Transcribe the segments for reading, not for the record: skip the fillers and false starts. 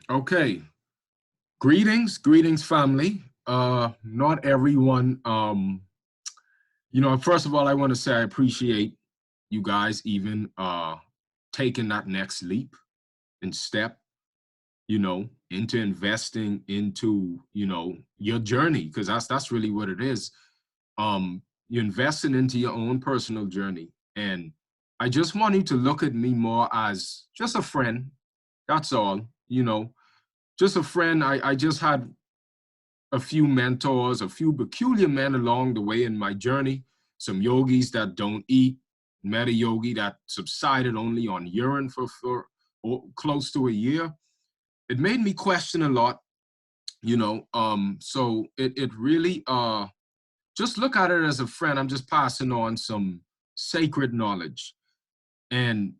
Okay. Greetings, family. Not everyone, first of all, I want to say I appreciate you guys even taking that next leap and step, into investing into, your journey, because that's really what it is. You're investing into your own personal journey. And I just want you to look at me more as just a friend. That's all, just a friend. I just had a few mentors, a few peculiar men along the way in my journey, some yogis that don't eat, meta yogi that subsided only on urine for close to a year. It made me question a lot, so it really just look at it as a friend. I'm just passing on some sacred knowledge. And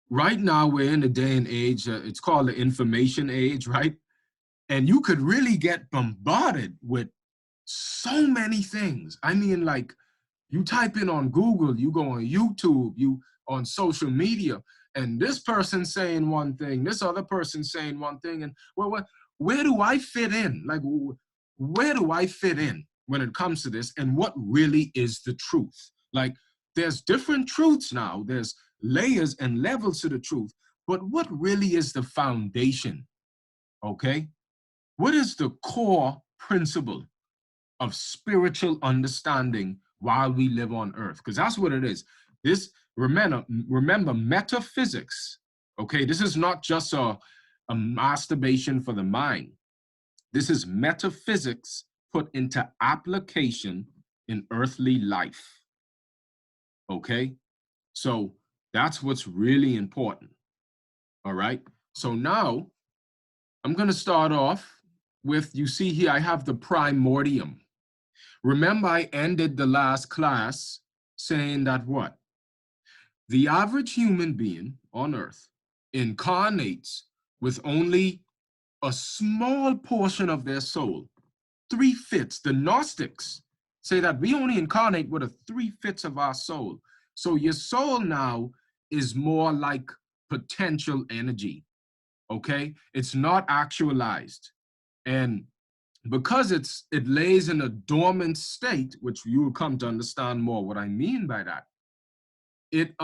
right now we're in a day and age, it's called the information age, right? And you could really get bombarded with so many things. I mean, like, you type in on Google, you go on YouTube, you on social media, and this person saying one thing, this other person saying one thing, and where do I fit in? Like, where do I fit in when it comes to this? And what really is the truth? Like, there's different truths now. There's layers and levels to the truth. But what really is the foundation? Okay, what is the core principle of spiritual understanding while we live on earth? Because that's what it is. This, remember metaphysics. Okay, this is not just a masturbation for the mind. This is metaphysics put into application in earthly life. Okay, so that's what's really important. All right, so now I'm going to start off with, you see here, I have the primordium. Remember, I ended the last class saying that what? The average human being on earth incarnates with only a small portion of their soul, 3/5. The Gnostics say that we only incarnate with a 3/5 of our soul. So your soul now is more like potential energy, okay? It's not actualized. And because it lays in a dormant state, which you will come to understand more what I mean by that, it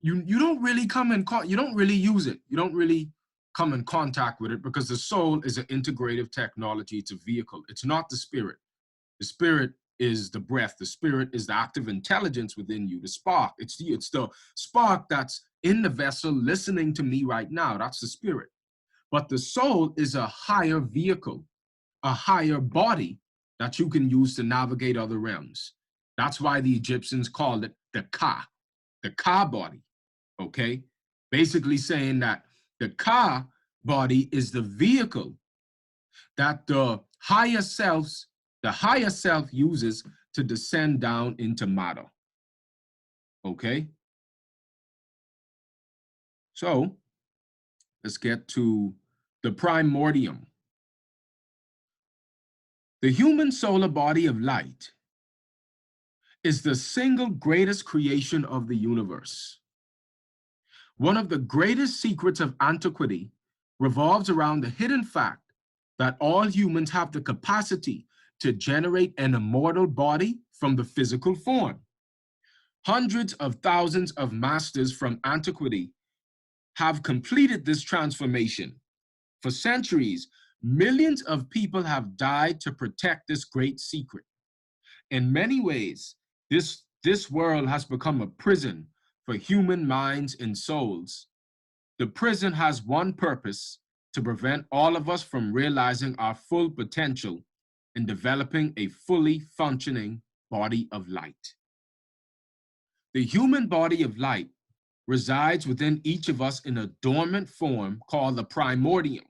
you don't really you don't really use it. You don't really come in contact with it, because the soul is an integrative technology. It's a vehicle. It's not the spirit. The spirit is the breath. The spirit is the active intelligence within you, the spark. It's the spark that's in the vessel listening to me right now. That's the spirit. But the soul is a higher vehicle, a higher body that you can use to navigate other realms. That's why the Egyptians called it the Ka body, okay? Basically saying that the Ka body is the vehicle that the higher self uses to descend down into matter, okay? So let's get to the primordium. The human solar body of light is the single greatest creation of the universe. One of the greatest secrets of antiquity revolves around the hidden fact that all humans have the capacity to generate an immortal body from the physical form. Hundreds of thousands of masters from antiquity have completed this transformation. For centuries, millions of people have died to protect this great secret. In many ways, this world has become a prison for human minds and souls. The prison has one purpose: to prevent all of us from realizing our full potential in developing a fully functioning body of light. The human body of light resides within each of us in a dormant form called the primordium.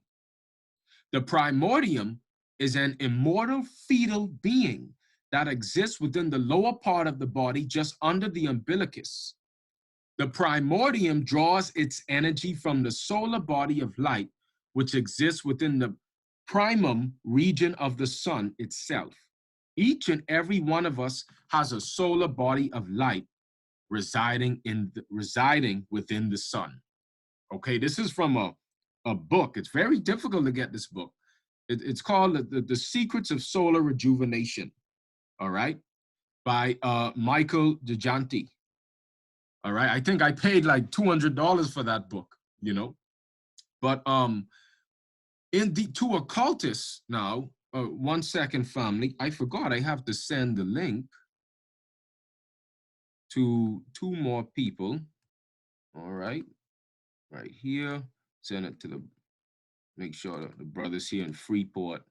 The primordium is an immortal fetal being that exists within the lower part of the body, just under the umbilicus. The primordium draws its energy from the solar body of light, which exists within the primum region of the sun itself. Each and every one of us has a solar body of light residing within the sun. Okay, this is from a a book. It's very difficult to get this book. It's called the Secrets of Solar Rejuvenation, all right, by Michael DeGianti. All right, I think I paid like $200 for that book, you know. But to occultists now, 1 second, family. I forgot I have to send the link to 2 more people. All right, right here. Send it to the, make sure that the brothers here in Freeport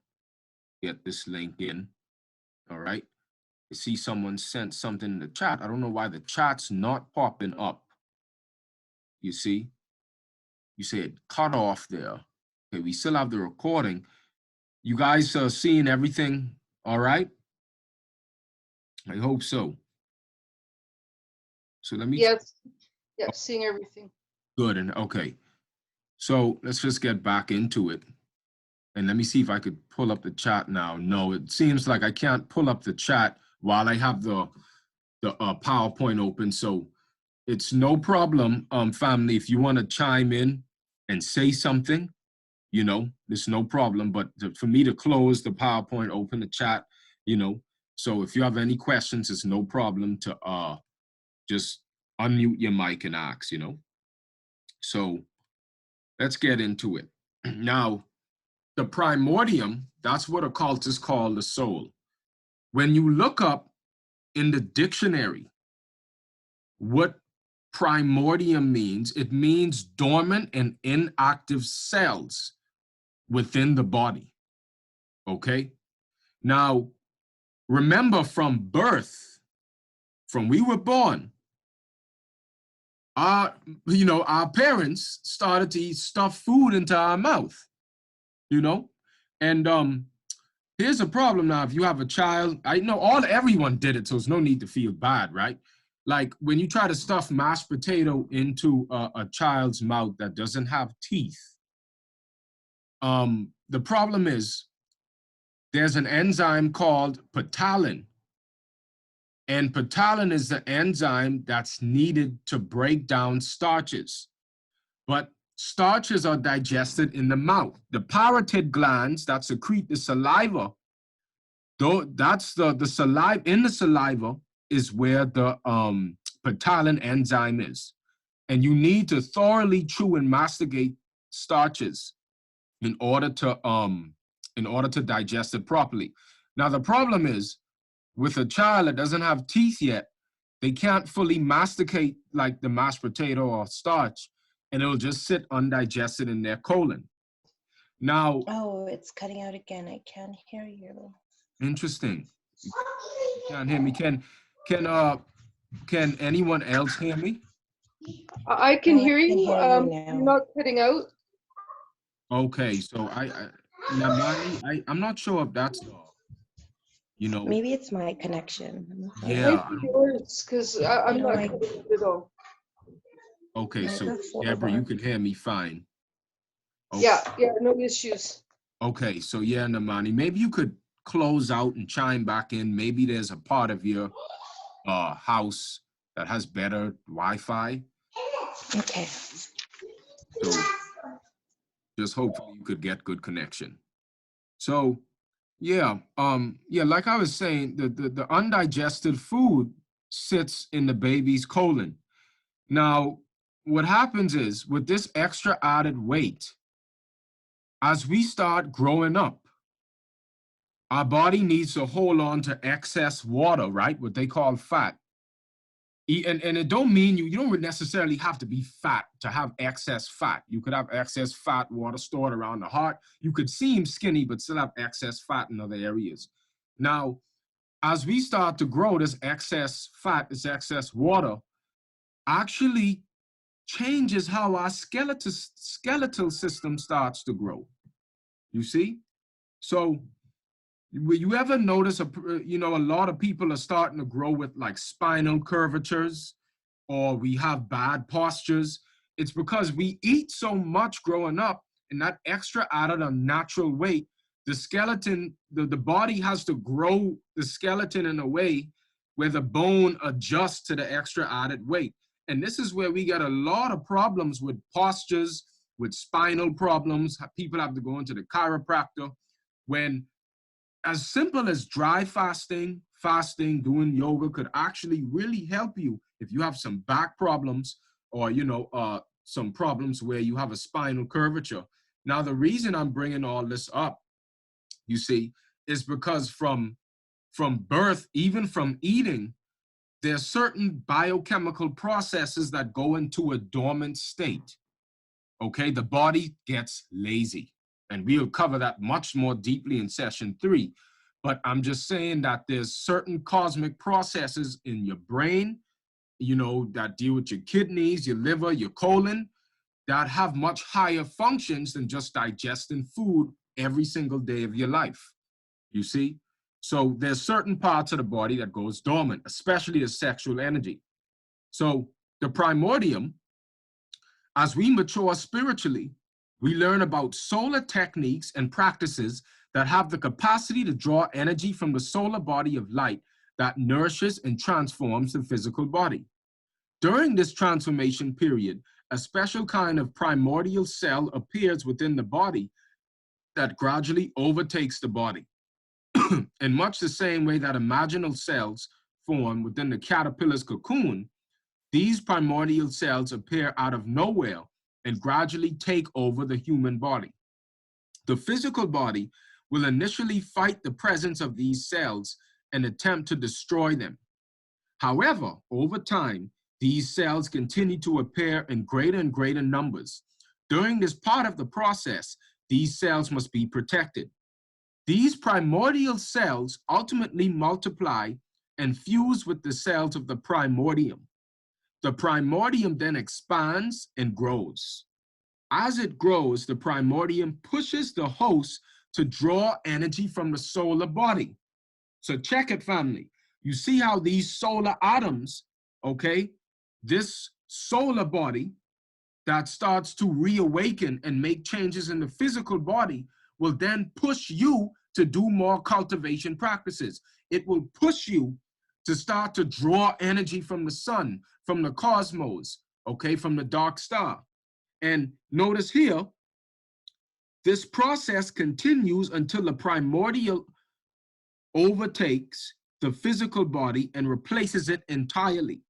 get this link in. All right. I see someone sent something in the chat. I don't know why the chat's not popping up. You see? You said cut off there. Okay, we still have the recording. You guys are seeing everything all right? I hope so. So let me. Yes, yeah, seeing everything. Good, and okay. So let's just get back into it. And let me see if I could pull up the chat now. No, it seems like I can't pull up the chat while I have the PowerPoint open. So it's no problem, family. If you want to chime in and say something, you know, it's no problem. But for me to close the PowerPoint, open the chat, you know. So if you have any questions, it's no problem to just unmute your mic and ask, you know. So let's get into it. Now, the primordium, that's what occultists call the soul. When you look up in the dictionary what primordium means, it means dormant and inactive cells within the body. Okay? Now, remember from birth, from we were born, our parents started to eat stuffed food into our mouth, you know? And here's a problem now. If you have a child, I know everyone did it, so there's no need to feel bad, right? Like when you try to stuff mashed potato into a child's mouth that doesn't have teeth, the problem is there's an enzyme called ptyalin. And ptyalin is the enzyme that's needed to break down starches. But starches are digested in the mouth. The parotid glands that secrete the saliva, though that's the saliva, in the saliva is where the ptyalin enzyme is. And you need to thoroughly chew and masticate starches in order to digest it properly. Now the problem is with a child that doesn't have teeth yet, they can't fully masticate like the mashed potato or starch, and it'll just sit undigested in their colon. Now, oh, it's cutting out again. I can't hear you. Interesting. You can't hear me. Can anyone else hear me? I can hear you. You're not cutting out. Okay, so I'm not sure if that's maybe it's my connection. Yeah. Yours, because I'm not cutting at all. Okay, so Deborah, you can hear me fine. Okay. Yeah, no issues. Okay, so yeah, Namani, maybe you could close out and chime back in. Maybe there's a part of your house that has better Wi-Fi. Okay. So just hopefully you could get good connection. So yeah, like I was saying, the undigested food sits in the baby's colon. Now, what happens is with this extra added weight, as we start growing up, our body needs to hold on to excess water, right? What they call fat. And it don't mean you don't necessarily have to be fat to have excess fat. You could have excess fat water stored around the heart. You could seem skinny, but still have excess fat in other areas. Now, as we start to grow, this excess fat, this excess water, actually changes how our skeletal system starts to grow. You see? So you ever notice a lot of people are starting to grow with like spinal curvatures, or we have bad postures? It's because we eat so much growing up, and that extra added unnatural weight, the skeleton, the body has to grow the skeleton in a way where the bone adjusts to the extra added weight. And this is where we get a lot of problems with postures, with spinal problems. People have to go into the chiropractor when as simple as dry fasting, doing yoga could actually really help you if you have some back problems or, some problems where you have a spinal curvature. Now, the reason I'm bringing all this up, you see, is because from birth, even from eating, there's certain biochemical processes that go into a dormant state. Okay, the body gets lazy. And we'll cover that much more deeply in session 3. But I'm just saying that there's certain cosmic processes in your brain, that deal with your kidneys, your liver, your colon, that have much higher functions than just digesting food every single day of your life. You see? So there's certain parts of the body that goes dormant, especially the sexual energy. So the primordium, as we mature spiritually, we learn about solar techniques and practices that have the capacity to draw energy from the solar body of light that nourishes and transforms the physical body. During this transformation period, a special kind of primordial cell appears within the body that gradually overtakes the body. In much the same way that imaginal cells form within the caterpillar's cocoon, these primordial cells appear out of nowhere and gradually take over the human body. The physical body will initially fight the presence of these cells and attempt to destroy them. However, over time, these cells continue to appear in greater and greater numbers. During this part of the process, these cells must be protected. These primordial cells ultimately multiply and fuse with the cells of the primordium. The primordium then expands and grows. As it grows, the primordium pushes the host to draw energy from the solar body. So check it, family. You see how these solar atoms, okay, this solar body that starts to reawaken and make changes in the physical body will then push you to do more cultivation practices. It will push you to start to draw energy from the sun, from the cosmos, okay, from the dark star. And notice here, this process continues until the primordial overtakes the physical body and replaces it entirely.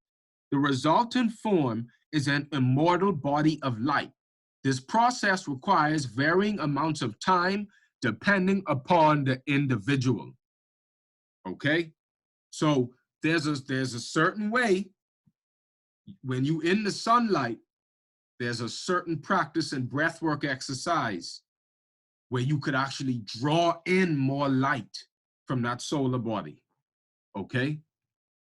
The resultant form is an immortal body of light. This process requires varying amounts of time depending upon the individual. Okay? So there's a certain way, when you in the sunlight, there's a certain practice and breathwork exercise where you could actually draw in more light from that solar body. Okay?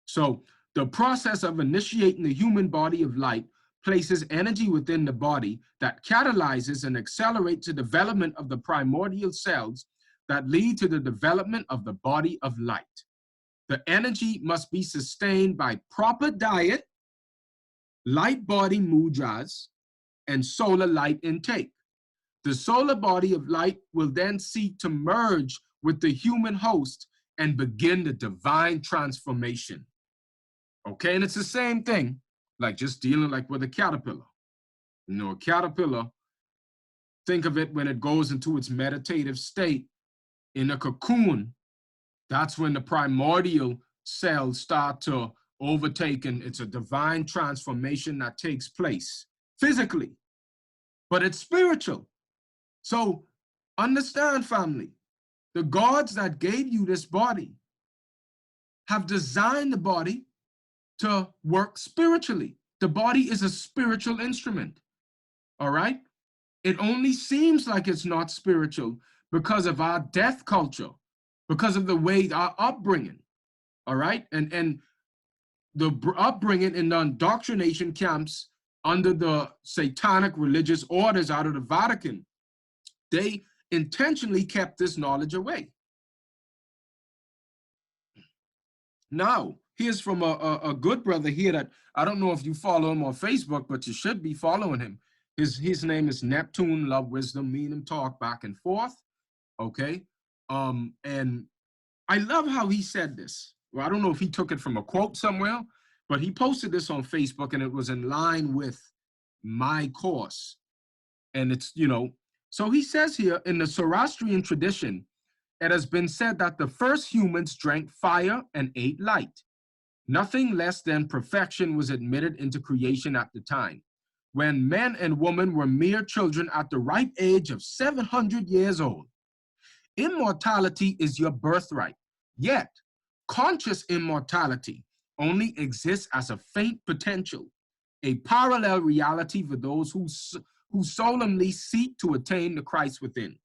So the process of initiating the human body of light places energy within the body that catalyzes and accelerates the development of the primordial cells that lead to the development of the body of light. The energy must be sustained by proper diet, light body mudras, and solar light intake. The solar body of light will then seek to merge with the human host and begin the divine transformation. Okay, and it's the same thing, like just dealing like with a caterpillar. A caterpillar, think of it when it goes into its meditative state in a cocoon. That's when the primordial cells start to overtake, and it's a divine transformation that takes place physically, but it's spiritual. So understand, family, the gods that gave you this body have designed the body to work spiritually. The body is a spiritual instrument, all right? It only seems like it's not spiritual because of our death culture, because of the way our upbringing, all right? And the upbringing in the indoctrination camps under the satanic religious orders out of the Vatican, they intentionally kept this knowledge away. Now, here's from a good brother here that I don't know if you follow him on Facebook, but you should be following him. His name is Neptune Love Wisdom. Me and him talk back and forth, okay? And I love how he said this. Well, I don't know if he took it from a quote somewhere, but he posted this on Facebook, and it was in line with my course. And it's, you know, so he says here, in the Zoroastrian tradition, it has been said that the first humans drank fire and ate light. Nothing less than perfection was admitted into creation at the time, when men and women were mere children at the ripe age of 700 years old. Immortality is your birthright, yet conscious immortality only exists as a faint potential, a parallel reality for those who solemnly seek to attain the Christ within.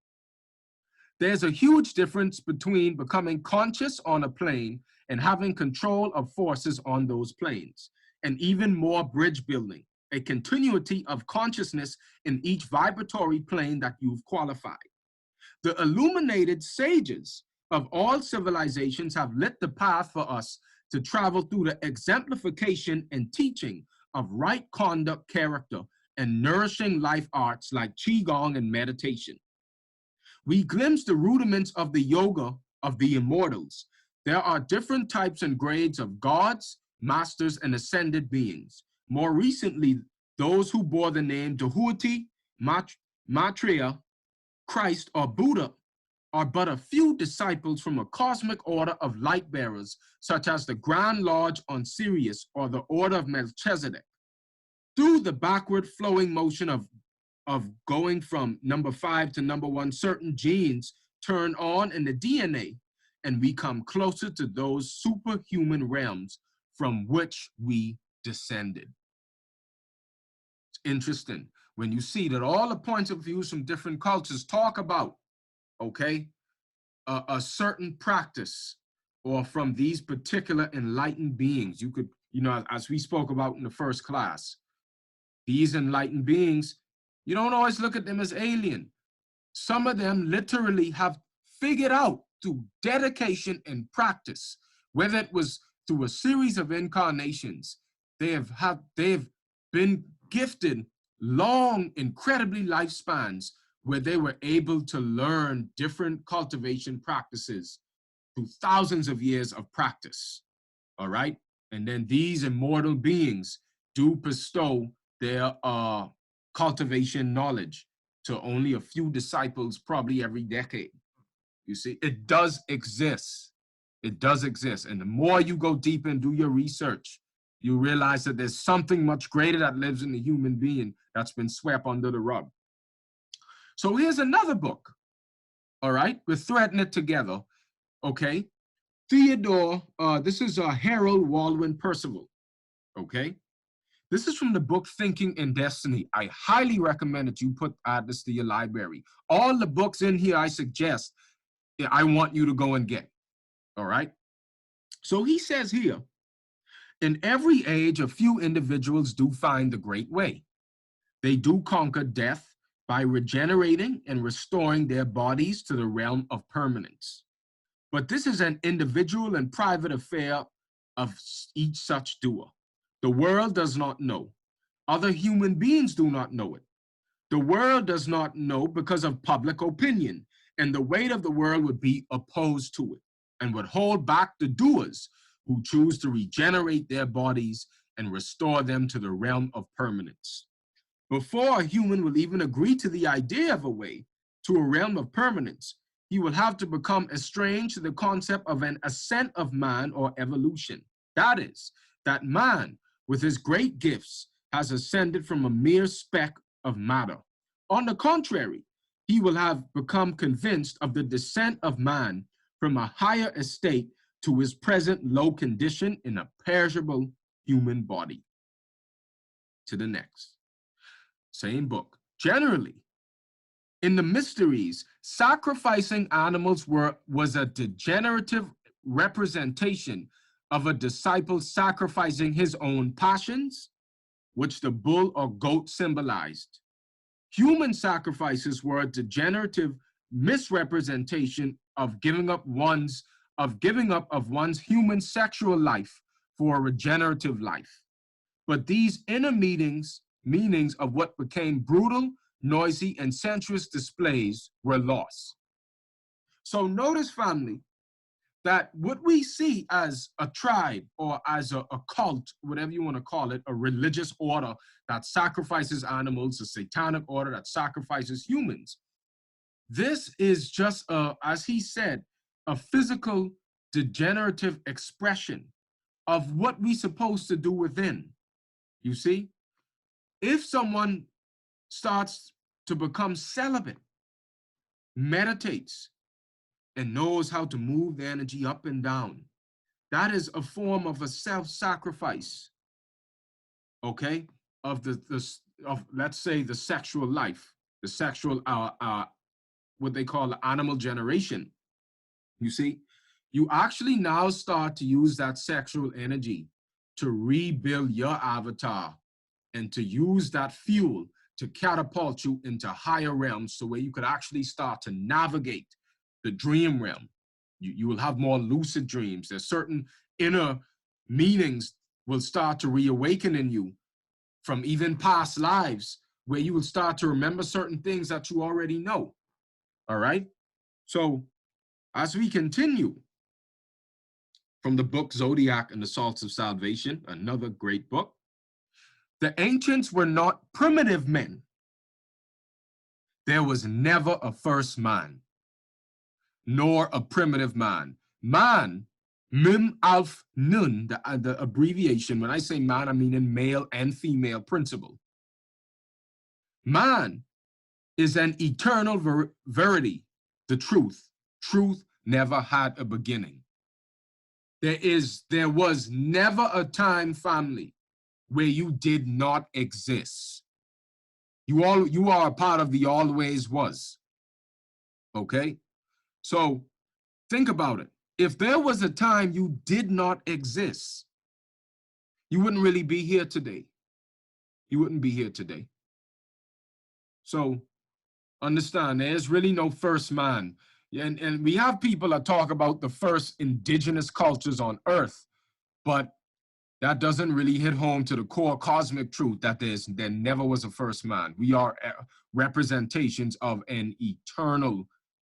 There's a huge difference between becoming conscious on a plane and having control of forces on those planes, and even more bridge building, a continuity of consciousness in each vibratory plane that you've qualified. The illuminated sages of all civilizations have lit the path for us to travel through the exemplification and teaching of right conduct, character, and nourishing life arts like Qigong and meditation. We glimpse the rudiments of the yoga of the immortals. There are different types and grades of gods, masters, and ascended beings. More recently, those who bore the name Dahuti, Maitreya, Christ, or Buddha are but a few disciples from a cosmic order of light bearers, such as the Grand Lodge on Sirius or the Order of Melchizedek. Through the backward flowing motion of going from number 5 to number 1, certain genes turn on in the DNA, and we come closer to those superhuman realms from which we descended. It's interesting when you see that all the points of views from different cultures talk about, okay, a certain practice, or from these particular enlightened beings. You could, you know, as we spoke about in the first class, these enlightened beings, you don't always look at them as alien. Some of them literally have figured out through dedication and practice, whether it was through a series of incarnations, they've been gifted long, incredibly lifespans where they were able to learn different cultivation practices through thousands of years of practice, all right? And then these immortal beings do bestow their cultivation knowledge to only a few disciples probably every decade. You see, it does exist. It does exist. And the more you go deep and do your research, you realize that there's something much greater that lives in the human being that's been swept under the rug. So here's another book, all right? We're threading it together, okay? Theodore, this is Harold Waldwin Percival, okay? This is from the book Thinking in Destiny. I highly recommend that you add this to your library. All the books in here I suggest, I want you to go and get, all right? So he says here, in every age, a few individuals do find the great way. They do conquer death by regenerating and restoring their bodies to the realm of permanence. But this is an individual and private affair of each such doer. The world does not know. Other human beings do not know it. The world does not know because of public opinion, and the weight of the world would be opposed to it and would hold back the doers who choose to regenerate their bodies and restore them to the realm of permanence. Before a human will even agree to the idea of a way to a realm of permanence, he will have to become estranged to the concept of an ascent of man or evolution. That is, that man, with his great gifts, has ascended from a mere speck of matter. On the contrary, he will have become convinced of the descent of man from a higher estate to his present low condition in a perishable human body. To the next. Same book. Generally, in the mysteries, sacrificing animals was a degenerative representation of a disciple sacrificing his own passions, which the bull or goat symbolized. Human sacrifices were a degenerative misrepresentation of giving up of one's human sexual life for a regenerative life. But these inner meanings of what became brutal, noisy, and sensuous displays were lost. So notice, family, that what we see as a tribe or as a cult, whatever you want to call it, a religious order that sacrifices animals, a satanic order that sacrifices humans, this is just, as he said, a physical degenerative expression of what we're supposed to do within. You see, if someone starts to become celibate, meditates, and knows how to move the energy up and down, that is a form of a self-sacrifice, okay, of let's say the sexual life, the sexual what they call animal generation. You see, you actually now start to use that sexual energy to rebuild your avatar and to use that fuel to catapult you into higher realms, so where you could actually start to navigate the dream realm. You will have more lucid dreams. There's certain inner meanings will start to reawaken in you from even past lives, where you will start to remember certain things that you already know. All right? So as we continue from the book Zodiac and the Salts of Salvation, another great book, the ancients were not primitive men. There was never a first man, nor a primitive man. Man, Mim Alf Nun, the abbreviation, when I say man, I mean in male and female principle. Man is an eternal verity, the truth. Truth never had a beginning. There was never a time, family, where you did not exist. You are a part of the always was. Okay? So think about it. If there was a time you did not exist, you wouldn't really be here today. You wouldn't be here today. So understand, there's really no first man. And we have people that talk about the first indigenous cultures on Earth, but that doesn't really hit home to the core cosmic truth that there never was a first man. We are representations of an eternal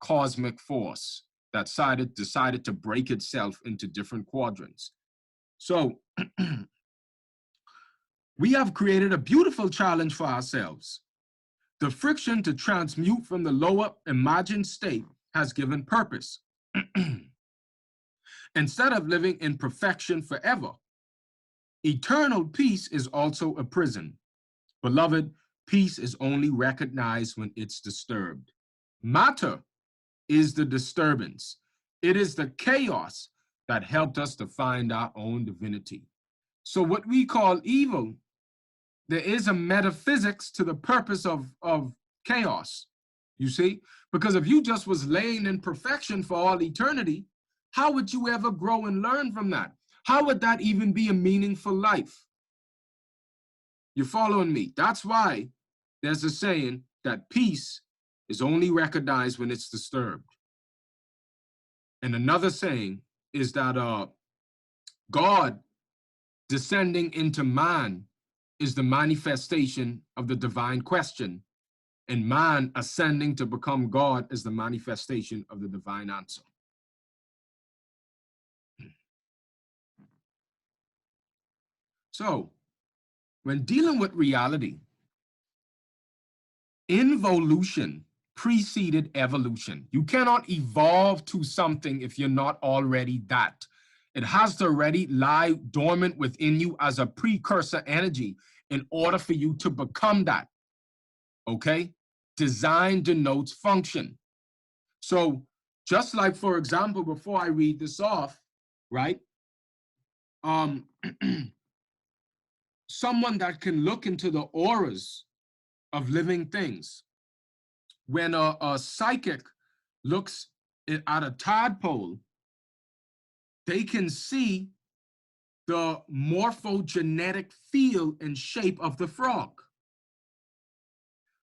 cosmic force that decided to break itself into different quadrants. So we have created a beautiful challenge for ourselves. The friction to transmute from the lower imagined state has given purpose. Instead of living in perfection forever, eternal peace is also a prison. Beloved, peace is only recognized when it's disturbed. Matter is the disturbance. It is the chaos that helped us to find our own divinity. So what we call evil, there is a metaphysics to the purpose of chaos, you see? Because if you just was laying in perfection for all eternity, how would you ever grow and learn from that? How would that even be a meaningful life? You're following me? That's why there's a saying that peace is only recognized when it's disturbed. And another saying is that God descending into man is the manifestation of the divine question, and man ascending to become God is the manifestation of the divine answer. So, when dealing with reality, involution preceded evolution. You cannot evolve to something if you're not already that. It has to already lie dormant within you as a precursor energy in order for you to become that, okay? Design denotes function. So just like, for example, before I read this off, right? Someone that can look into the auras of living things. When a psychic looks at a tadpole, they can see the morphogenetic feel and shape of the frog.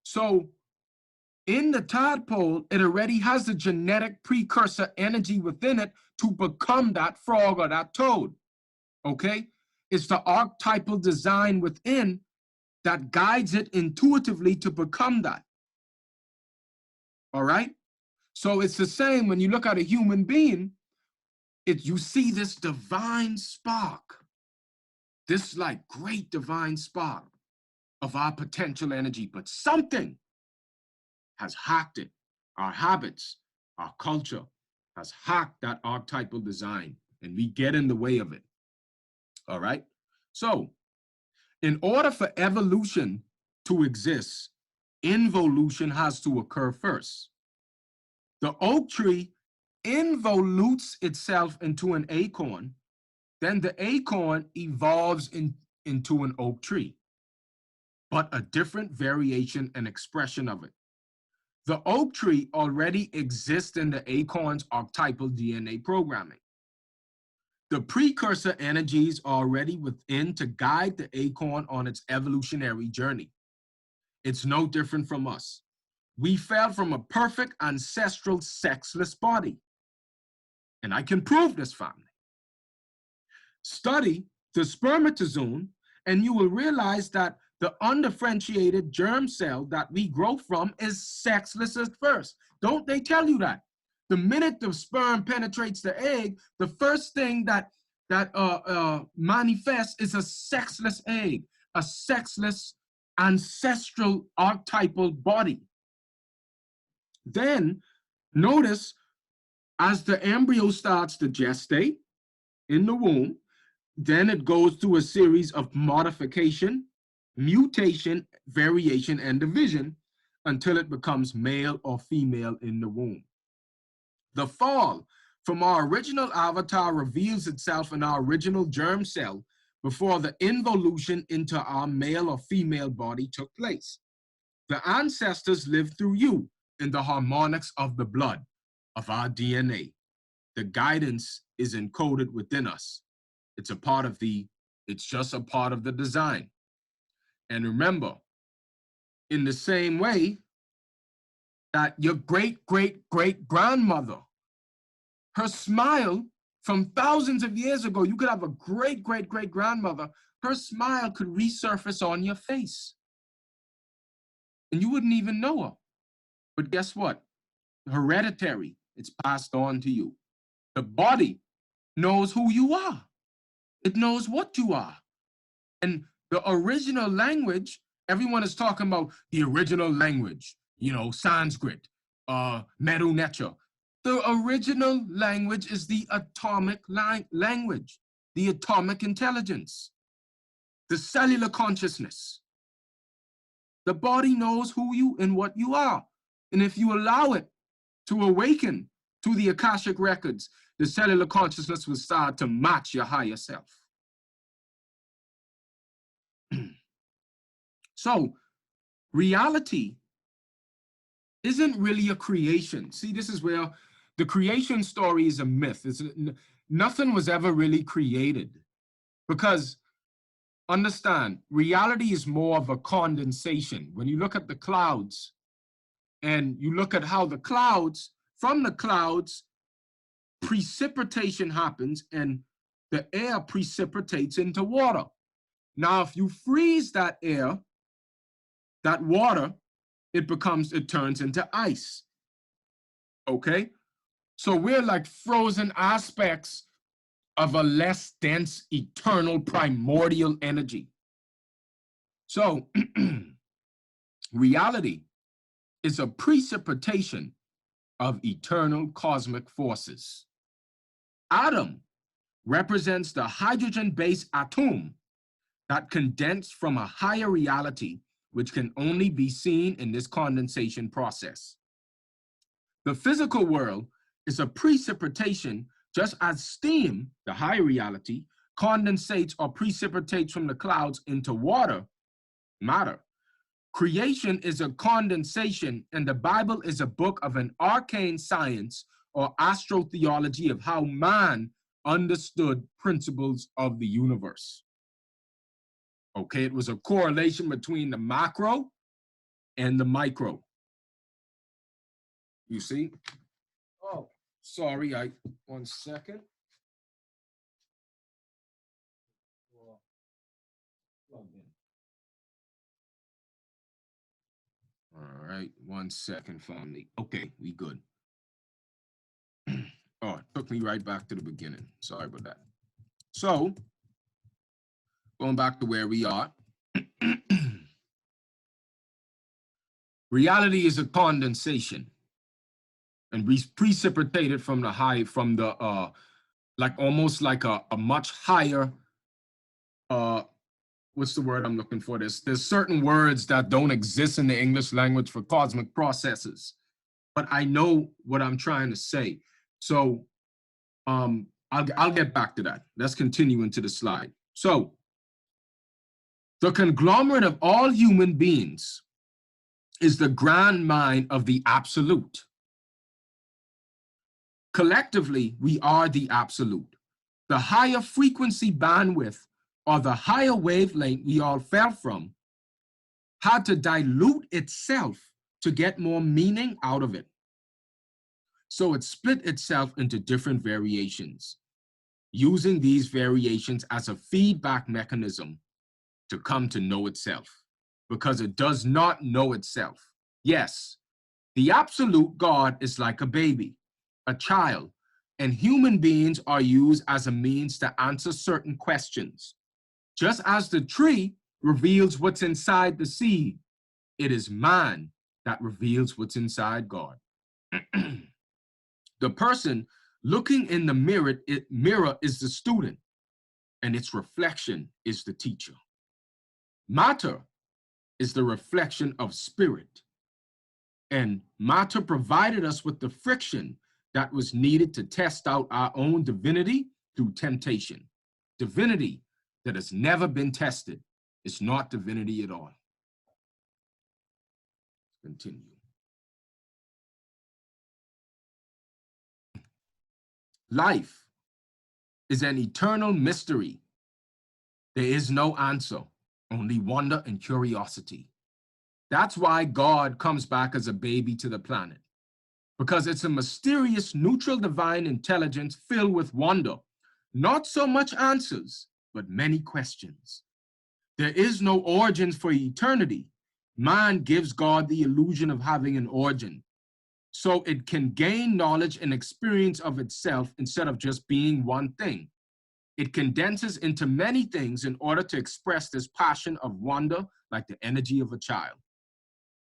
So in the tadpole, it already has the genetic precursor energy within it to become that frog or that toad, okay? It's the archetypal design within that guides it intuitively to become that, all right? So it's the same when you look at a human being. you see this divine spark, this like great divine spark of our potential energy, but something has hacked it. Our habits, our culture has hacked that archetypal design, and we get in the way of it. All right? So, in order for evolution to exist, involution has to occur first. The oak tree involutes itself into an acorn, then the acorn evolves into an oak tree, but a different variation and expression of it. The oak tree already exists in the acorn's archetypal DNA programming. The precursor energies are already within to guide the acorn on its evolutionary journey. It's no different from us. We fell from a perfect ancestral sexless body. And I can prove this, family. Study the spermatozoon, and you will realize that the undifferentiated germ cell that we grow from is sexless at first. Don't they tell you that? The minute the sperm penetrates the egg, the first thing that manifests is a sexless egg, a sexless ancestral archetypal body. Then notice as the embryo starts to gestate in the womb, then it goes through a series of modification, mutation, variation, and division until it becomes male or female in the womb. The fall from our original avatar reveals itself in our original germ cell before the involution into our male or female body took place. The ancestors lived through you in the harmonics of the blood of our DNA. The guidance is encoded within us. It's just a part of the design. And remember, in the same way that your great-great-great-grandmother, her smile from thousands of years ago, you could have a great-great-great-grandmother, her smile could resurface on your face. And you wouldn't even know her. But guess what? Hereditary, it's passed on to you. The body knows who you are. It knows what you are. And the original language, everyone is talking about the original language, Sanskrit, Medu Neter. The original language is the atomic language, the atomic intelligence, the cellular consciousness. The body knows who you and what you are. And if you allow it to awaken to the Akashic records, the cellular consciousness will start to match your higher self. So, reality isn't really a creation. See, this is where the creation story is a myth. Nothing was ever really created. Because, understand, reality is more of a condensation. When you look at the clouds, and you look at how from the clouds, precipitation happens, and the air precipitates into water. Now, if you freeze that air, that water, it turns into ice. Okay? So we're like frozen aspects of a less dense, eternal, primordial energy. So reality is a precipitation of eternal cosmic forces. Atom represents the hydrogen-based atom that condensed from a higher reality, which can only be seen in this condensation process. The physical world is a precipitation, just as steam, the higher reality, condensates or precipitates from the clouds into matter. Creation is a condensation, and the Bible is a book of an arcane science or astrotheology of how man understood principles of the universe. Okay, it was a correlation between the macro and the micro. You see? Oh, sorry, 1 second. All right, 1 second, family. Okay, we good. Oh, it took me right back to the beginning. Sorry about that. So, going back to where we are. Reality is a condensation and precipitated from the like almost like a much higher, what's the word I'm looking for? There's certain words that don't exist in the English language for cosmic processes, but I know what I'm trying to say. So I'll get back to that. Let's continue into the slide. So the conglomerate of all human beings is the grand mind of the absolute. Collectively, we are the absolute. The higher frequency bandwidth or the higher wavelength we all fell from had to dilute itself to get more meaning out of it. So it split itself into different variations, using these variations as a feedback mechanism to come to know itself, because it does not know itself. Yes, the absolute God is like a baby, a child, and human beings are used as a means to answer certain questions. Just as the tree reveals what's inside the seed, it is man that reveals what's inside God. The person looking in the mirror is the student, and its reflection is the teacher. Matter is the reflection of spirit, and matter provided us with the friction that was needed to test out our own divinity through temptation. Divinity that has never been tested is not divinity at all. Continue. Life is an eternal mystery. There is no answer, only wonder and curiosity. That's why God comes back as a baby to the planet, because it's a mysterious, neutral, divine intelligence filled with wonder. Not so much answers, but many questions. There is no origins for eternity. Man gives God the illusion of having an origin, so it can gain knowledge and experience of itself instead of just being one thing. It condenses into many things in order to express this passion of wonder like the energy of a child.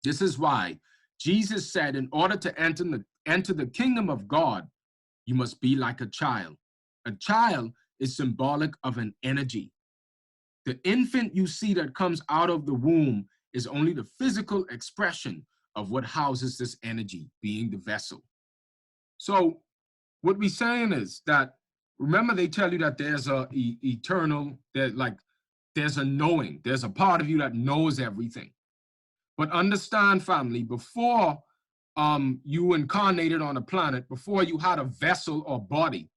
This is why Jesus said, in order to enter the kingdom of God, you must be like a child. A child is symbolic of an energy. The infant you see that comes out of the womb is only the physical expression of what houses this energy, being the vessel. So what we're saying is that, remember they tell you that there's a eternal, there's a knowing, there's a part of you that knows everything. But understand, family, before you incarnated on a planet, before you had a vessel or body,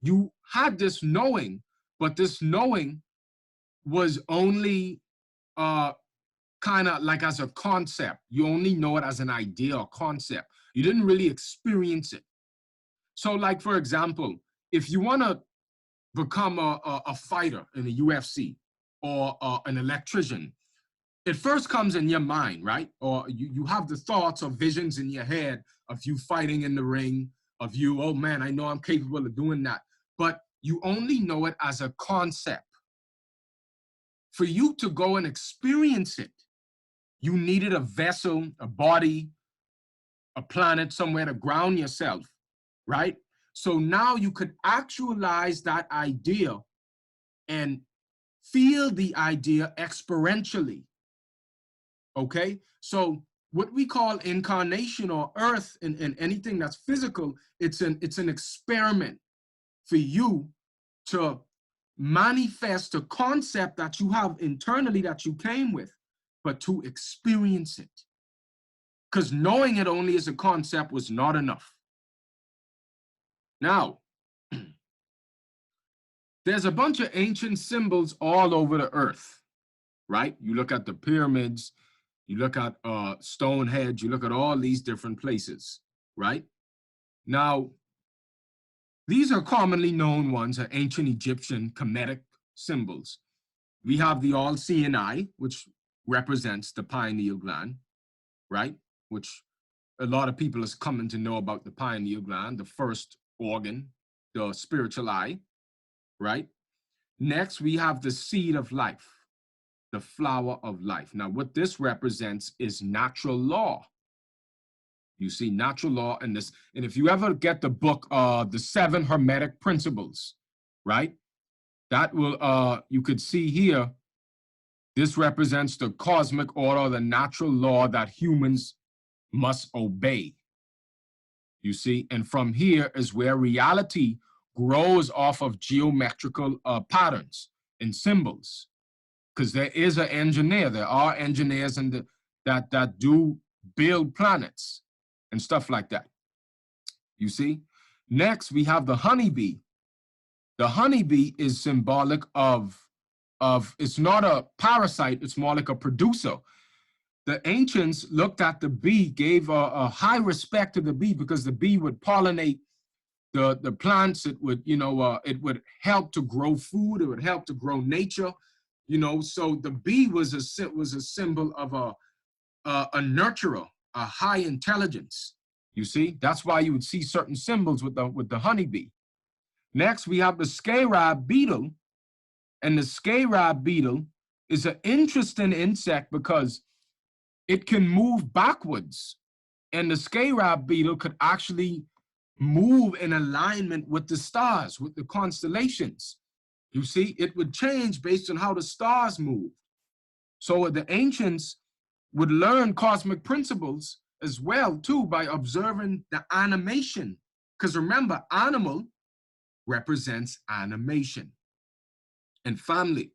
you had this knowing, but this knowing was only kind of like as a concept. You only know it as an idea or concept. You didn't really experience it. So like, for example, if you want to become a fighter in the UFC or an electrician, it first comes in your mind, right? Or you have the thoughts or visions in your head of you fighting in the ring, of you, oh man, I know I'm capable of doing that. But you only know it as a concept. For you to go and experience it, you needed a vessel, a body, a planet, somewhere to ground yourself, right? So now you could actualize that idea and feel the idea experientially, okay? So what we call incarnation or earth and anything that's physical, it's an experiment for you to manifest a concept that you have internally that you came with, but to experience it. Because knowing it only as a concept was not enough. Now, there's a bunch of ancient symbols all over the earth, right? You look at the pyramids, you look at Stonehenge, you look at all these different places, right? Now, these are commonly known ones, are ancient Egyptian Kemetic symbols. We have the all-seeing eye, which represents the pineal gland, right? Which a lot of people is coming to know about the pineal gland, the first organ, the spiritual eye, right? Next, we have the seed of life, the flower of life. Now, what this represents is natural law. You see, natural law and this, and if you ever get the book, The Seven Hermetic Principles, right? That will, you could see here, this represents the cosmic order, the natural law that humans must obey. You see, and from here is where reality grows off of geometrical patterns and symbols. Because there is an engineer, there are engineers that do build planets and stuff like that. You see? Next, we have the honeybee. The honeybee is symbolic of it's not a parasite, it's more like a producer. The ancients looked at the bee, gave a high respect to the bee because the bee would pollinate the plants. It would, it would help to grow food. It would help to grow nature, So the bee was a symbol of a nurturer, a high intelligence. You see, that's why you would see certain symbols with the honeybee. Next, we have the scarab beetle, and the scarab beetle is an interesting insect because it can move backwards, and the scarab beetle could actually move in alignment with the stars, with the constellations. You see, it would change based on how the stars move. So the ancients would learn cosmic principles as well, too, by observing the animation. Because remember, animal represents animation. And family,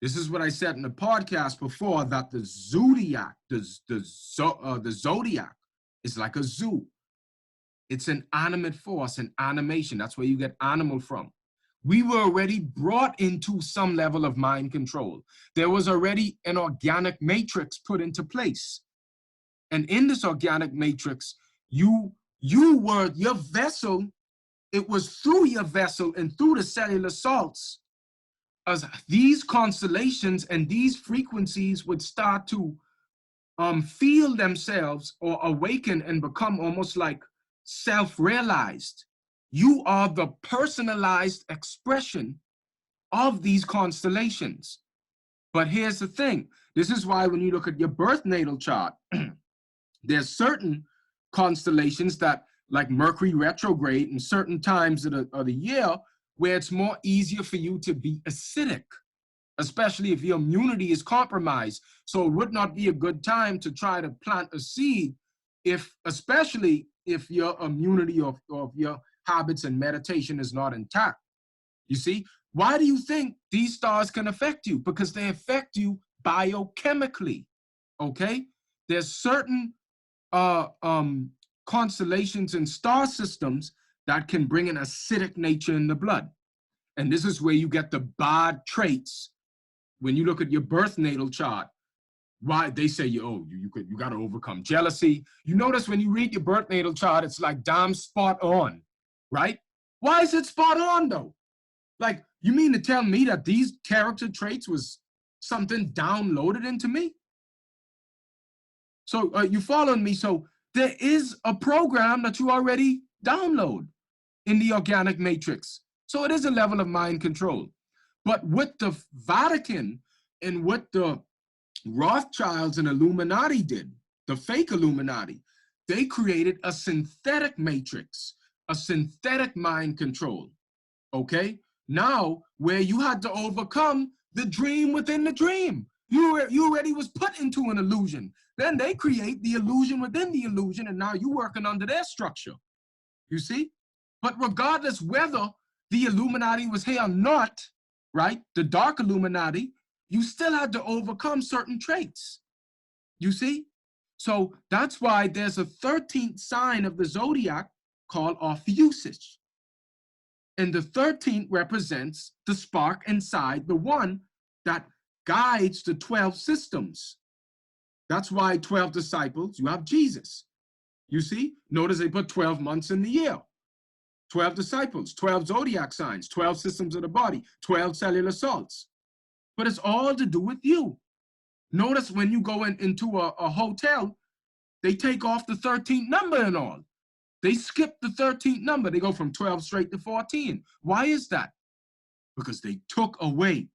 this is what I said in the podcast before, that the zodiac, the zodiac is like a zoo. It's an animate force, an animation. That's where you get animal from. We were already brought into some level of mind control. There was already an organic matrix put into place. And in this organic matrix, you were your vessel. It was through your vessel and through the cellular salts as these constellations and these frequencies would start to feel themselves or awaken and become almost like self-realized. You are the personalized expression of these constellations. But here's the thing. This is why when you look at your birth natal chart, there's certain constellations that, like Mercury retrograde in certain times of the year, where it's more easier for you to be acidic, especially if your immunity is compromised. So it would not be a good time to try to plant a seed, especially if your immunity of your habits and meditation is not intact. You see, why do you think these stars can affect you? Because they affect you biochemically, okay? There's certain constellations and star systems that can bring an acidic nature in the blood. And this is where you get the bad traits. When you look at your birth natal chart, why they say you got to overcome jealousy. You notice when you read your birth natal chart, it's like damn spot on, right? Why is it spot on though? Like, you mean to tell me that these character traits was something downloaded into me? So you following me? So there is a program that you already download in the organic matrix. So it is a level of mind control. But what the Vatican and what the Rothschilds and Illuminati did, the fake Illuminati, they created a synthetic matrix, a synthetic mind control, okay? Now, where you had to overcome the dream within the dream. You already was put into an illusion. Then they create the illusion within the illusion, and now you're working under their structure, you see? But regardless whether the Illuminati was here or not, right, the dark Illuminati, you still had to overcome certain traits, you see? So that's why there's a 13th sign of the zodiac called Ophiuchus. And the 13th represents the spark inside, the one that guides the 12 systems. That's why 12 disciples, you have Jesus. You see, notice they put 12 months in the year. 12 disciples, 12 zodiac signs, 12 systems of the body, 12 cellular salts. But it's all to do with you. Notice when you go into a hotel, they take off the 13th number and all. They skip the 13th number. They go from 12 straight to 14. Why is that? Because they took away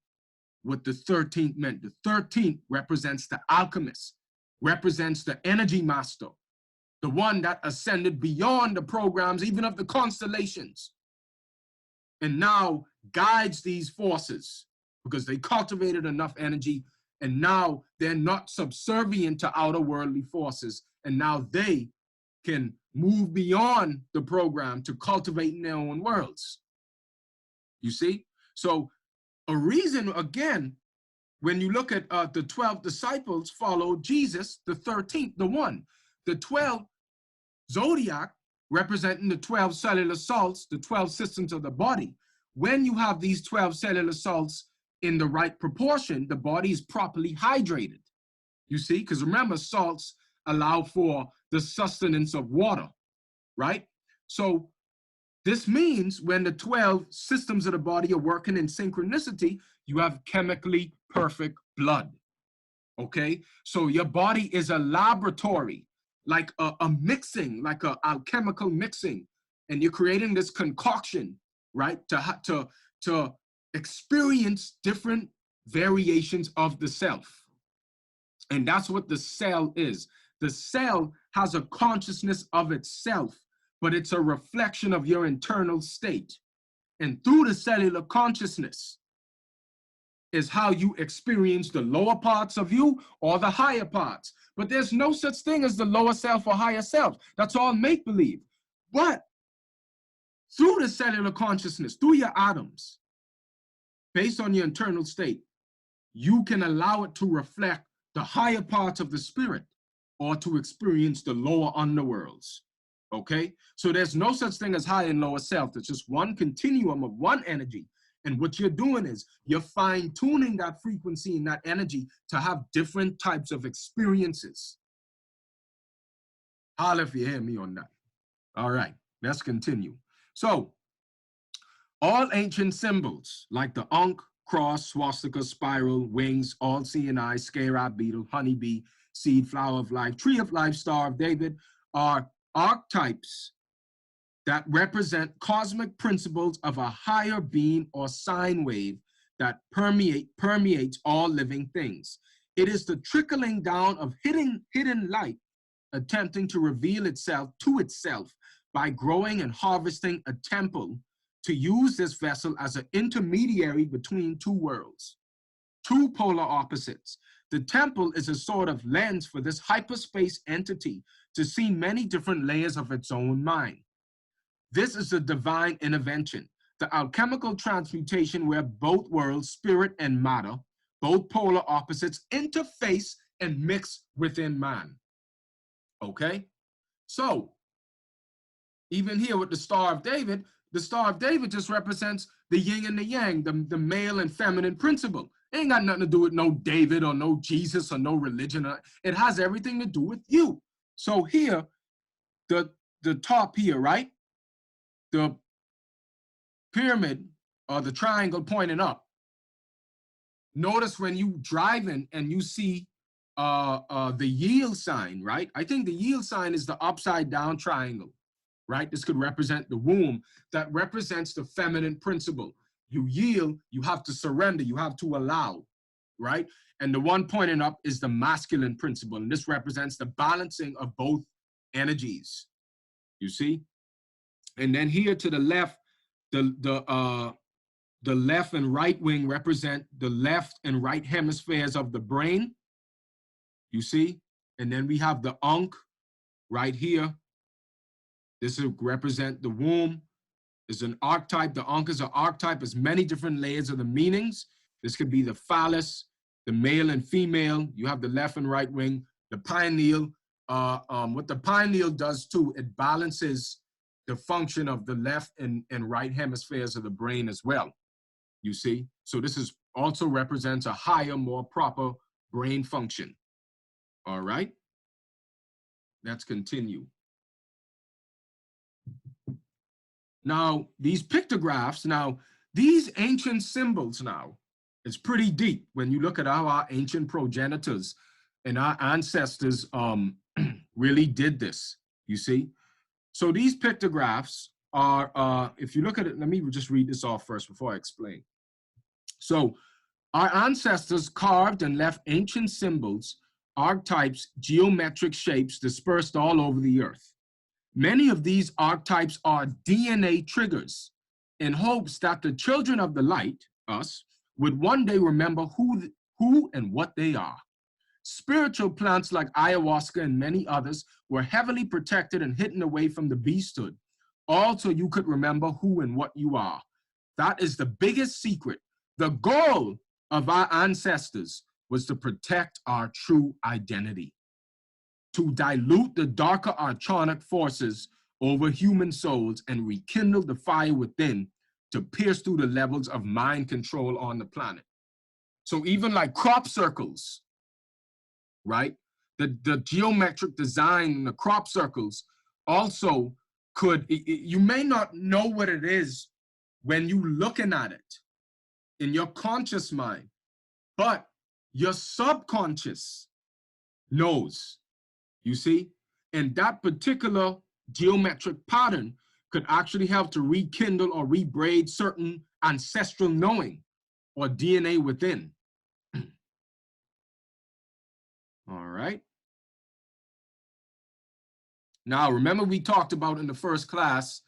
what the 13th meant. The 13th represents the alchemist, represents the energy master, the one that ascended beyond the programs, even of the constellations, and now guides these forces because they cultivated enough energy, and now they're not subservient to outer worldly forces, and now they can move beyond the program to cultivating their own worlds. You see? So a reason, again, when you look at the 12 disciples followed Jesus, the 13th, the one. The 12 zodiac representing the 12 cellular salts, the 12 systems of the body. When you have these 12 cellular salts in the right proportion, the body is properly hydrated. You see? Because remember, salts allow for the sustenance of water, right? So this means when the 12 systems of the body are working in synchronicity, you have chemically perfect blood, okay? So your body is a laboratory, like a mixing, like a alchemical mixing, and you're creating this concoction, right? To experience different variations of the self. And that's what the cell is. The cell has a consciousness of itself, but it's a reflection of your internal state. And through the cellular consciousness is how you experience the lower parts of you or the higher parts. But there's no such thing as the lower self or higher self. That's all make-believe. But through the cellular consciousness, through your atoms, based on your internal state, you can allow it to reflect the higher parts of the spirit or to experience the lower underworlds. Okay? So there's no such thing as higher and lower self. It's just one continuum of one energy. And what you're doing is you're fine-tuning that frequency and that energy to have different types of experiences. Holler if you hear me on that. All right, let's continue. So all ancient symbols like the Ankh, cross, swastika, spiral, wings, all seeing eye, scarab beetle, honeybee, seed, flower of life, tree of life, star of David are archetypes that represent cosmic principles of a higher being or sine wave that permeates all living things. It is the trickling down of hidden light attempting to reveal itself to itself by growing and harvesting a temple to use this vessel as an intermediary between two worlds, two polar opposites. The temple is a sort of lens for this hyperspace entity to see many different layers of its own mind. This is the divine intervention, the alchemical transmutation where both worlds, spirit and matter, both polar opposites, interface and mix within man. Okay? So, even here with the Star of David just represents the yin and the yang, the male and feminine principle. It ain't got nothing to do with no David or no Jesus or no religion. It has everything to do with you. So here, the top here, right? The pyramid or the triangle pointing up. Notice when you driving and you see the yield sign, right? I think the yield sign is the upside down triangle, right? This could represent the womb. That represents the feminine principle. You yield, you have to surrender, you have to allow, right? And the one pointing up is the masculine principle. And this represents the balancing of both energies, you see? And then here to the left, the left and right wing represent the left and right hemispheres of the brain, you see? And then we have the Ankh right here. This will represent the womb. It's an archetype. The Ankh is an archetype. There's many different layers of the meanings. This could be the phallus, the male and female. You have the left and right wing. The pineal. What the pineal does too, it balances the function of the left and right hemispheres of the brain as well, you see? So this is also represents a higher, more proper brain function. All right? Let's continue. Now, these pictographs, these ancient symbols now, it's pretty deep when you look at how our ancient progenitors and our ancestors really did this, you see? So these pictographs are, if you look at it, let me just read this off first before I explain. So our ancestors carved and left ancient symbols, archetypes, geometric shapes dispersed all over the earth. Many of these archetypes are DNA triggers in hopes that the children of the light, us, would one day remember who and what they are. Spiritual plants like ayahuasca and many others were heavily protected and hidden away from the beasthood, all so you could remember who and what you are. That is the biggest secret. The goal of our ancestors was to protect our true identity, to dilute the darker archonic forces over human souls and rekindle the fire within to pierce through the levels of mind control on the planet. So even like crop circles, right? The geometric design in the crop circles also could, you may not know what it is when you're looking at it in your conscious mind, but your subconscious knows, you see? And that particular geometric pattern could actually help to rekindle or rebraid certain ancestral knowing or DNA within. All right. Now, remember we talked about in the first class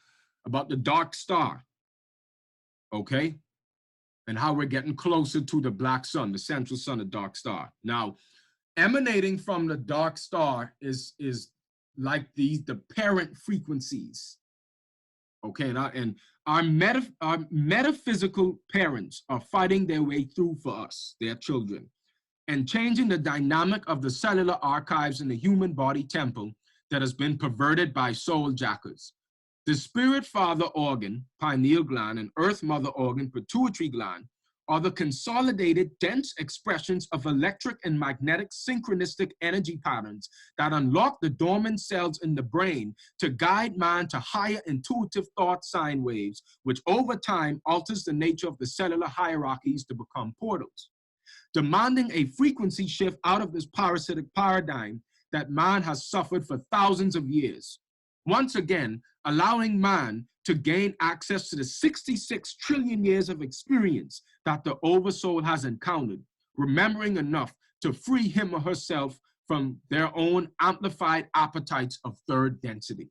about the dark star, okay? And how we're getting closer to the black sun, the central sun, the dark star. Now, emanating from the dark star is like the parent frequencies, okay? And our metaphysical parents are fighting their way through for us, their children, and changing the dynamic of the cellular archives in the human body temple that has been perverted by soul jackers. The spirit father organ, pineal gland, and earth mother organ, pituitary gland, are the consolidated, dense expressions of electric and magnetic synchronistic energy patterns that unlock the dormant cells in the brain to guide man to higher intuitive thought sine waves, which over time alters the nature of the cellular hierarchies to become portals, demanding a frequency shift out of this parasitic paradigm that man has suffered for thousands of years. Once again, allowing man to gain access to the 66 trillion years of experience that the oversoul has encountered, remembering enough to free him or herself from their own amplified appetites of third density.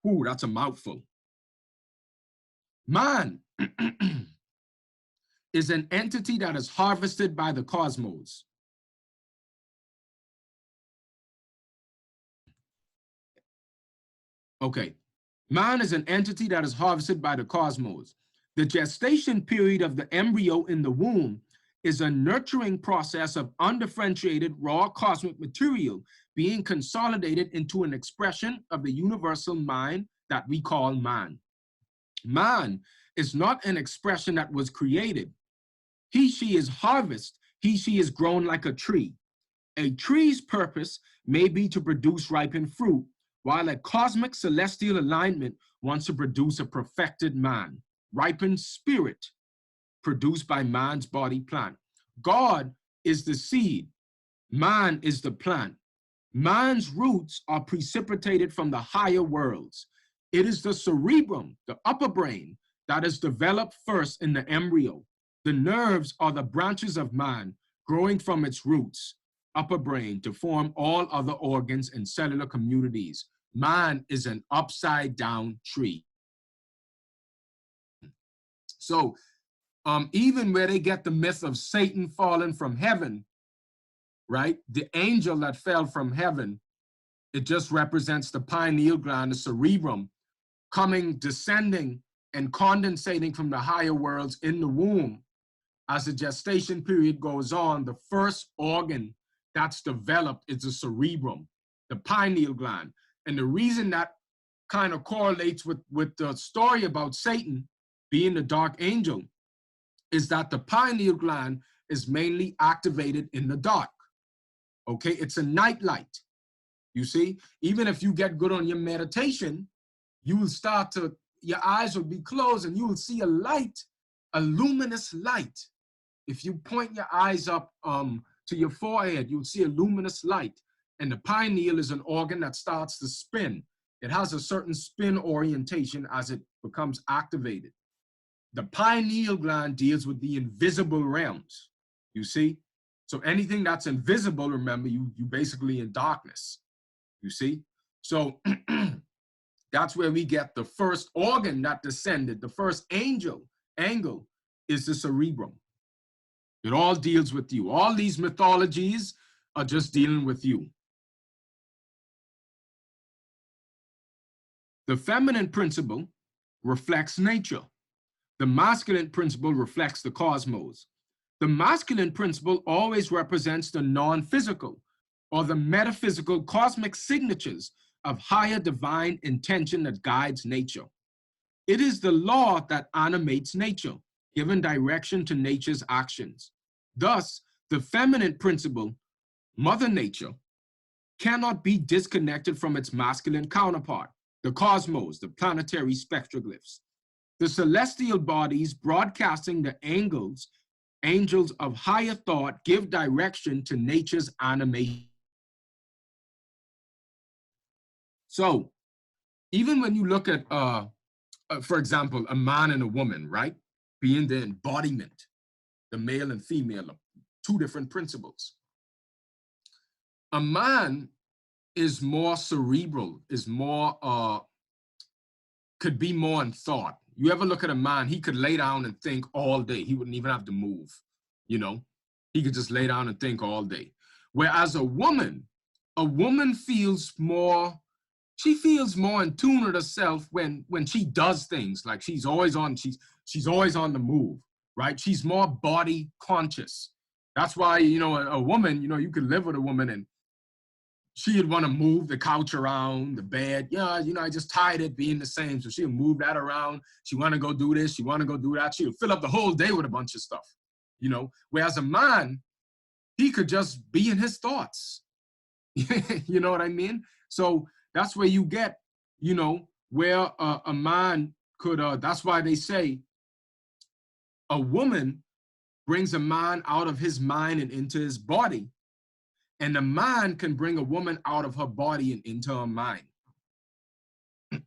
Ooh, that's a mouthful. Man is an entity that is harvested by the cosmos. Okay, man is an entity that is harvested by the cosmos. The gestation period of the embryo in the womb is a nurturing process of undifferentiated raw cosmic material being consolidated into an expression of the universal mind that we call man. Man is not an expression that was created. He, she is harvest. He, she is grown like a tree. A tree's purpose may be to produce ripened fruit, while a cosmic celestial alignment wants to produce a perfected man, ripened spirit, produced by man's body plant. God is the seed. Man is the plant. Man's roots are precipitated from the higher worlds. It is the cerebrum, the upper brain, that is developed first in the embryo. The nerves are the branches of man growing from its roots, upper brain, to form all other organs and cellular communities. Man is an upside down tree. So even where they get the myth of Satan falling from heaven, right? The angel that fell from heaven, it just represents the pineal gland, the cerebrum, descending and condensating from the higher worlds in the womb. As the gestation period goes on, the first organ that's developed is the cerebrum, the pineal gland. And the reason that kind of correlates with the story about Satan being the dark angel is that the pineal gland is mainly activated in the dark. Okay, it's a night light. You see, even if you get good on your meditation, you will your eyes will be closed and you will see a light, a luminous light. If you point your eyes up to your forehead, you'll see a luminous light. And the pineal is an organ that starts to spin. It has a certain spin orientation as it becomes activated. The pineal gland deals with the invisible realms, you see? So anything that's invisible, remember, you basically in darkness, you see? So that's where we get the first organ that descended, the first angle is the cerebrum. It all deals with you. All these mythologies are just dealing with you. The feminine principle reflects nature. The masculine principle reflects the cosmos. The masculine principle always represents the non-physical or the metaphysical cosmic signatures of higher divine intention that guides nature. It is the law that animates nature, giving direction to nature's actions. Thus, the feminine principle, Mother Nature, cannot be disconnected from its masculine counterpart, the cosmos, the planetary spectroglyphs. The celestial bodies broadcasting the angels of higher thought give direction to nature's animation. So, even when you look at, for example, a man and a woman, right? Being the embodiment, the male and female, two different principles. A man is more cerebral, is more, could be more in thought. You ever look at a man, he could lay down and think all day. He wouldn't even have to move, you know? He could just lay down and think all day. Whereas a woman feels more, she feels more in tune with herself when she does things. Like she's always on the move, right? She's more body conscious. That's why, you know, a woman, you know, you could live with a woman and she'd want to move the couch around, the bed. Yeah, you know, I just tired it being the same. So she'll move that around. She want to go do this. She want to go do that. She'll fill up the whole day with a bunch of stuff, you know. Whereas a man, he could just be in his thoughts. You know what I mean? So that's where you get, you know, where a man could, that's why they say a woman brings a man out of his mind and into his body. And a man can bring a woman out of her body and into her mind.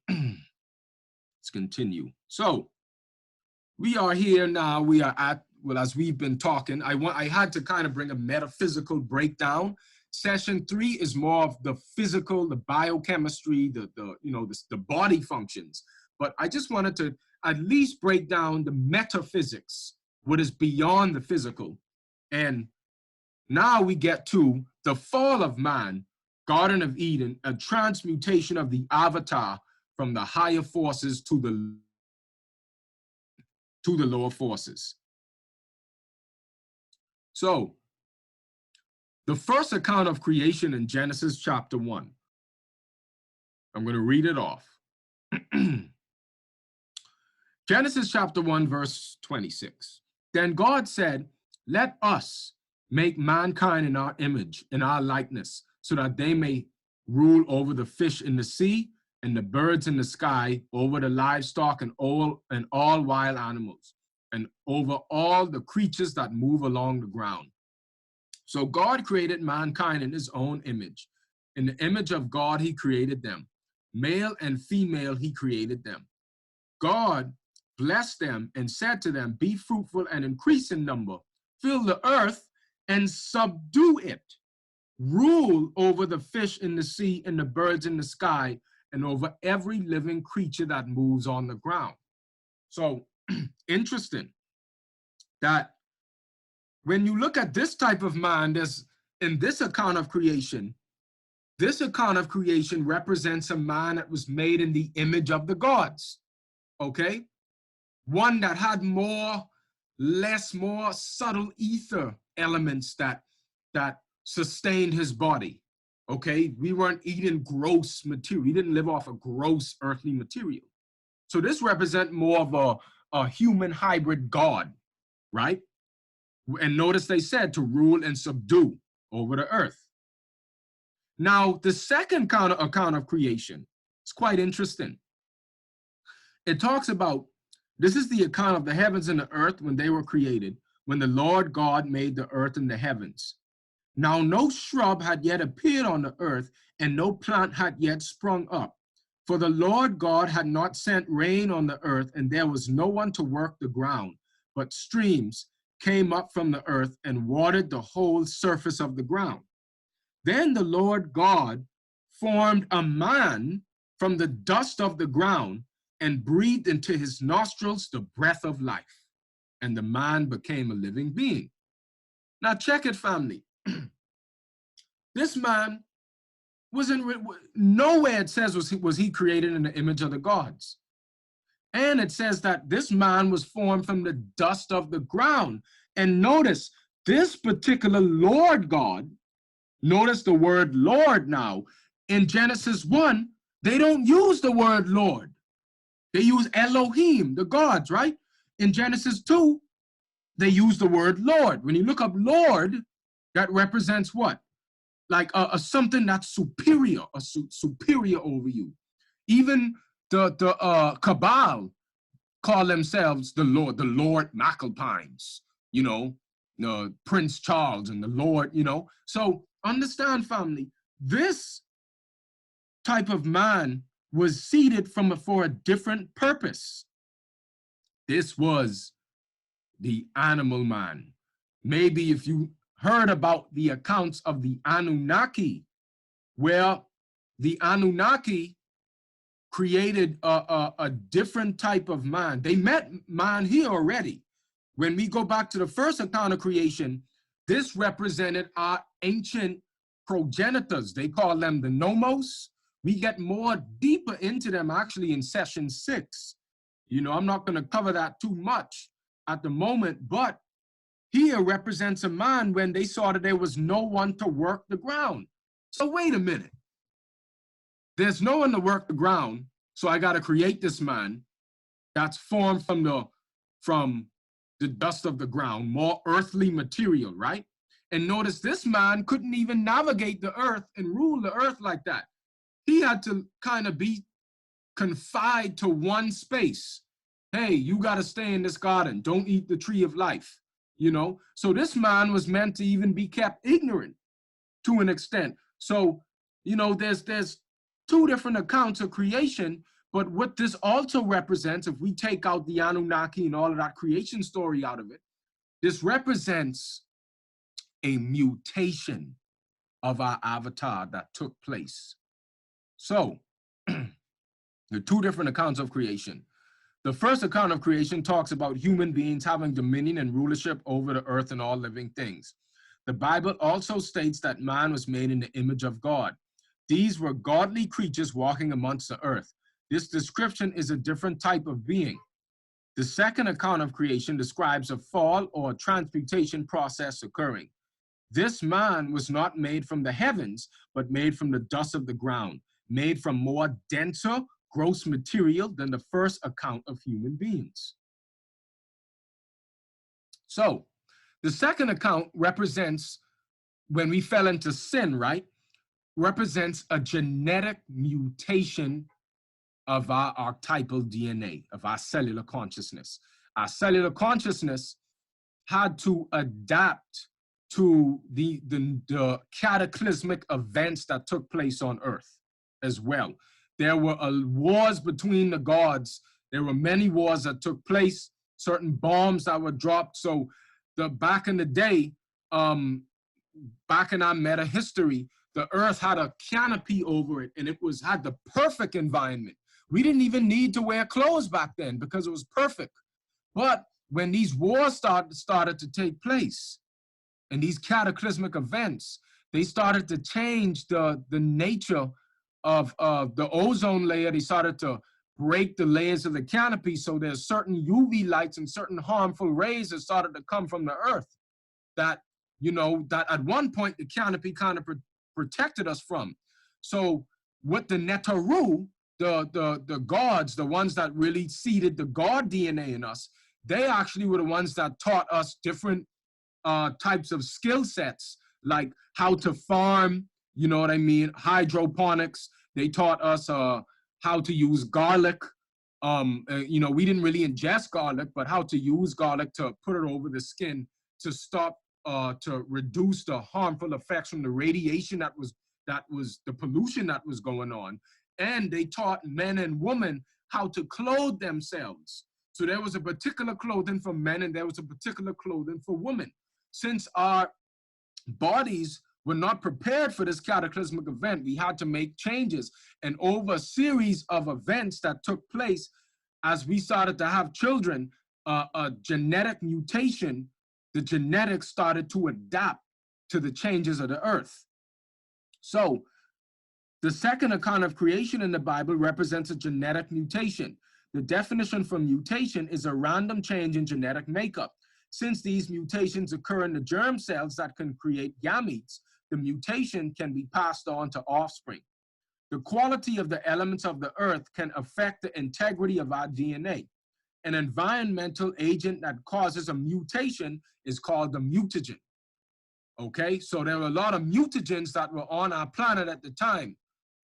Let's continue. So we are here now. We are at, well, as we've been talking, I had to kind of bring a metaphysical breakdown. Session 3 is more of the physical, the biochemistry, the body functions. But I just wanted to at least break down the metaphysics, what is beyond the physical. And now we get to the fall of man, Garden of Eden, a transmutation of the avatar from the higher forces to the lower forces. So, the first account of creation in Genesis chapter 1. I'm going to read it off. Genesis chapter 1, verse 26. Then God said, "Let us make mankind in our image, in our likeness, so that they may rule over the fish in the sea and the birds in the sky, over the livestock and all wild animals, and over all the creatures that move along the ground." So God created mankind in his own image. In the image of God, he created them. Male and female, he created them. God blessed them and said to them, "Be fruitful and increase in number. Fill the earth and subdue it. Rule over the fish in the sea and the birds in the sky and over every living creature that moves on the ground." So interesting that when you look at this type of man, in this account of creation represents a man that was made in the image of the gods, okay? One that had more subtle ether elements that sustained his body, okay? We weren't eating gross material. We didn't live off of gross earthly material. So this represents more of a human hybrid God, right? And notice they said to rule and subdue over the earth. Now, the second account of creation is quite interesting. It talks about, this is the account of the heavens and the earth when they were created, when the Lord God made the earth and the heavens. Now, no shrub had yet appeared on the earth, and no plant had yet sprung up, For the Lord God had not sent rain on the earth, and there was no one to work the ground, but streams came up from the earth and watered the whole surface of the ground. Then the Lord God formed a man from the dust of the ground and breathed into his nostrils the breath of life, and the man became a living being. Now check it, family. This man nowhere it says was he created in the image of the gods. And it says that this man was formed from the dust of the ground. And notice this particular Lord God, notice the word Lord now. In Genesis 1, they don't use the word Lord. They use Elohim, the gods, right? In Genesis 2, they use the word Lord. When you look up Lord, that represents what? Like something that's superior, superior over you. Even the Cabal call themselves the Lord McAlpines, you know, Prince Charles and the Lord, you know. So understand, family, this type of man was seated for a different purpose. This was the animal man. Maybe if you heard about the accounts of the Anunnaki, where the Anunnaki created a different type of man. They met man here already. When we go back to the first account of creation, this represented our ancient progenitors. They call them the nomos. We get more deeper into them actually in session 6. You know, I'm not going to cover that too much at the moment, but here represents a man when they saw that there was no one to work the ground. So wait a minute. There's no one to work the ground, so I got to create this man that's formed from the dust of the ground, more earthly material, right? And notice this man couldn't even navigate the earth and rule the earth like that. He had to kind of be confined to one space. Hey, you got to stay in this garden. Don't eat the tree of life, you know? So this man was meant to even be kept ignorant to an extent. So, you know, there's 2 different accounts of creation, but what this also represents, if we take out the Anunnaki and all of that creation story out of it, this represents a mutation of our avatar that took place. So, there are 2 different accounts of creation. The first account of creation talks about human beings having dominion and rulership over the earth and all living things. The Bible also states that man was made in the image of God. These were godly creatures walking amongst the earth. This description is a different type of being. The second account of creation describes a fall or a transmutation process occurring. This man was not made from the heavens, but made from the dust of the ground, made from more denser, gross material than the first account of human beings. So, the second account represents when we fell into sin, right? Represents a genetic mutation of our archetypal DNA, of our cellular consciousness. Our cellular consciousness had to adapt to the cataclysmic events that took place on Earth as well. There were wars between the gods. There were many wars that took place, certain bombs that were dropped. So back in the day, back in our meta history, the earth had a canopy over it, and it had the perfect environment. We didn't even need to wear clothes back then because it was perfect. But when these wars started to take place, and these cataclysmic events, they started to change the nature of the ozone layer. They started to break the layers of the canopy, so there's certain UV lights and certain harmful rays that started to come from the earth that, you know, that at one point the canopy kind of protected us from. So with the Netaru, the gods, the ones that really seeded the God DNA in us, they actually were the ones that taught us different types of skill sets, like how to farm, you know what I mean, hydroponics. They taught us how to use garlic. You know, we didn't really ingest garlic, but how to use garlic to put it over the skin to stop, to reduce the harmful effects from the radiation that was the pollution that was going on. and they taught men and women how to clothe themselves. So there was a particular clothing for men and there was a particular clothing for women. Since our bodies were not prepared for this cataclysmic event, we had to make changes. And over a series of events that took place as we started to have children, a genetic mutation, the genetics started to adapt to the changes of the earth. So the second account of creation in the Bible represents a genetic mutation. The definition for mutation is a random change in genetic makeup. Since these mutations occur in the germ cells that can create gametes, the mutation can be passed on to offspring. The quality of the elements of the earth can affect the integrity of our DNA. An environmental agent that causes a mutation is called a mutagen. Okay, so there were a lot of mutagens that were on our planet at the time.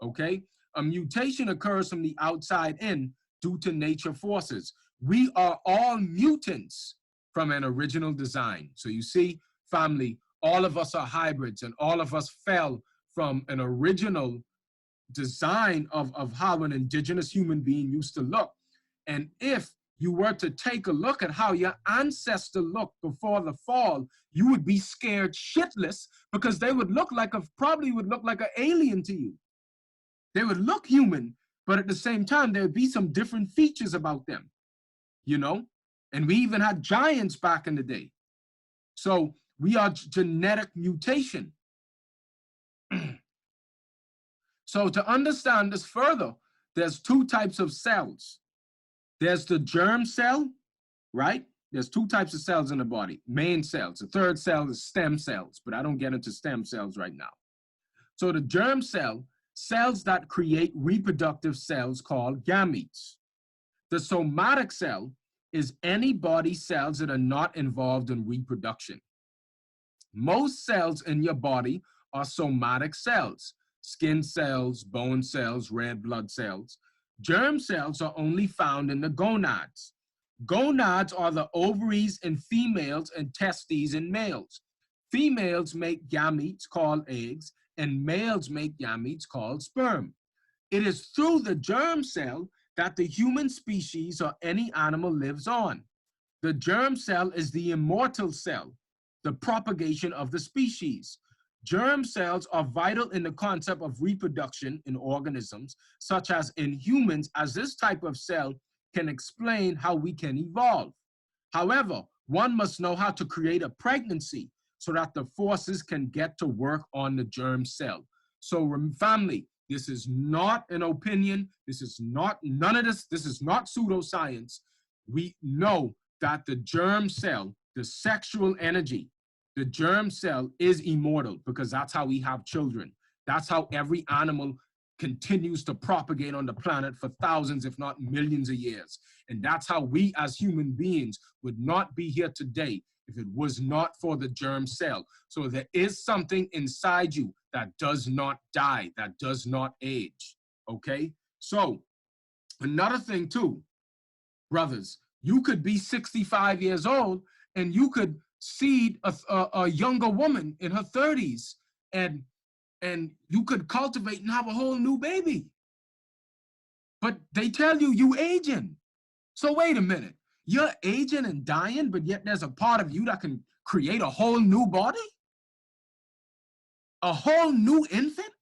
Okay, a mutation occurs from the outside in due to nature forces. We are all mutants from an original design. So you see, family, all of us are hybrids and all of us fell from an original design of how an indigenous human being used to look. And if you were to take a look at how your ancestor looked before the fall, you would be scared shitless because they would look like probably would look like an alien to you. They would look human, but at the same time, there would be some different features about them, you know? And we even had giants back in the day. So we are genetic mutation. So to understand this further, there's two types of cells. There's the germ cell, right? There's two types of cells in the body, main cells. The third cell is stem cells, but I don't get into stem cells right now. So the germ cell, cells that create reproductive cells called gametes. The somatic cell is any body cells that are not involved in reproduction. Most cells in your body are somatic cells, skin cells, bone cells, red blood cells. Germ cells are only found in the gonads. Gonads are the ovaries in females and testes in males. Females make gametes called eggs, and males make gametes called sperm. It is through the germ cell that the human species or any animal lives on. The germ cell is the immortal cell, the propagation of the species. Germ cells are vital in the concept of reproduction in organisms, such as in humans, as this type of cell can explain how we can evolve. However, one must know how to create a pregnancy so that the forces can get to work on the germ cell. So family, this is not an opinion. This is not, none of this, this is not pseudoscience. We know that the germ cell, the sexual energy, the germ cell is immortal because that's how we have children. That's how every animal continues to propagate on the planet for thousands, if not millions of years. And that's how we as human beings would not be here today if it was not for the germ cell. So there is something inside you that does not die, that does not age, okay? So another thing too, brothers, you could be 65 years old and you could seed a younger woman in her 30s and you could cultivate and have a whole new baby. But they tell you aging. So wait a minute, you're aging and dying, but yet there's a part of you that can create a whole new body? A whole new infant?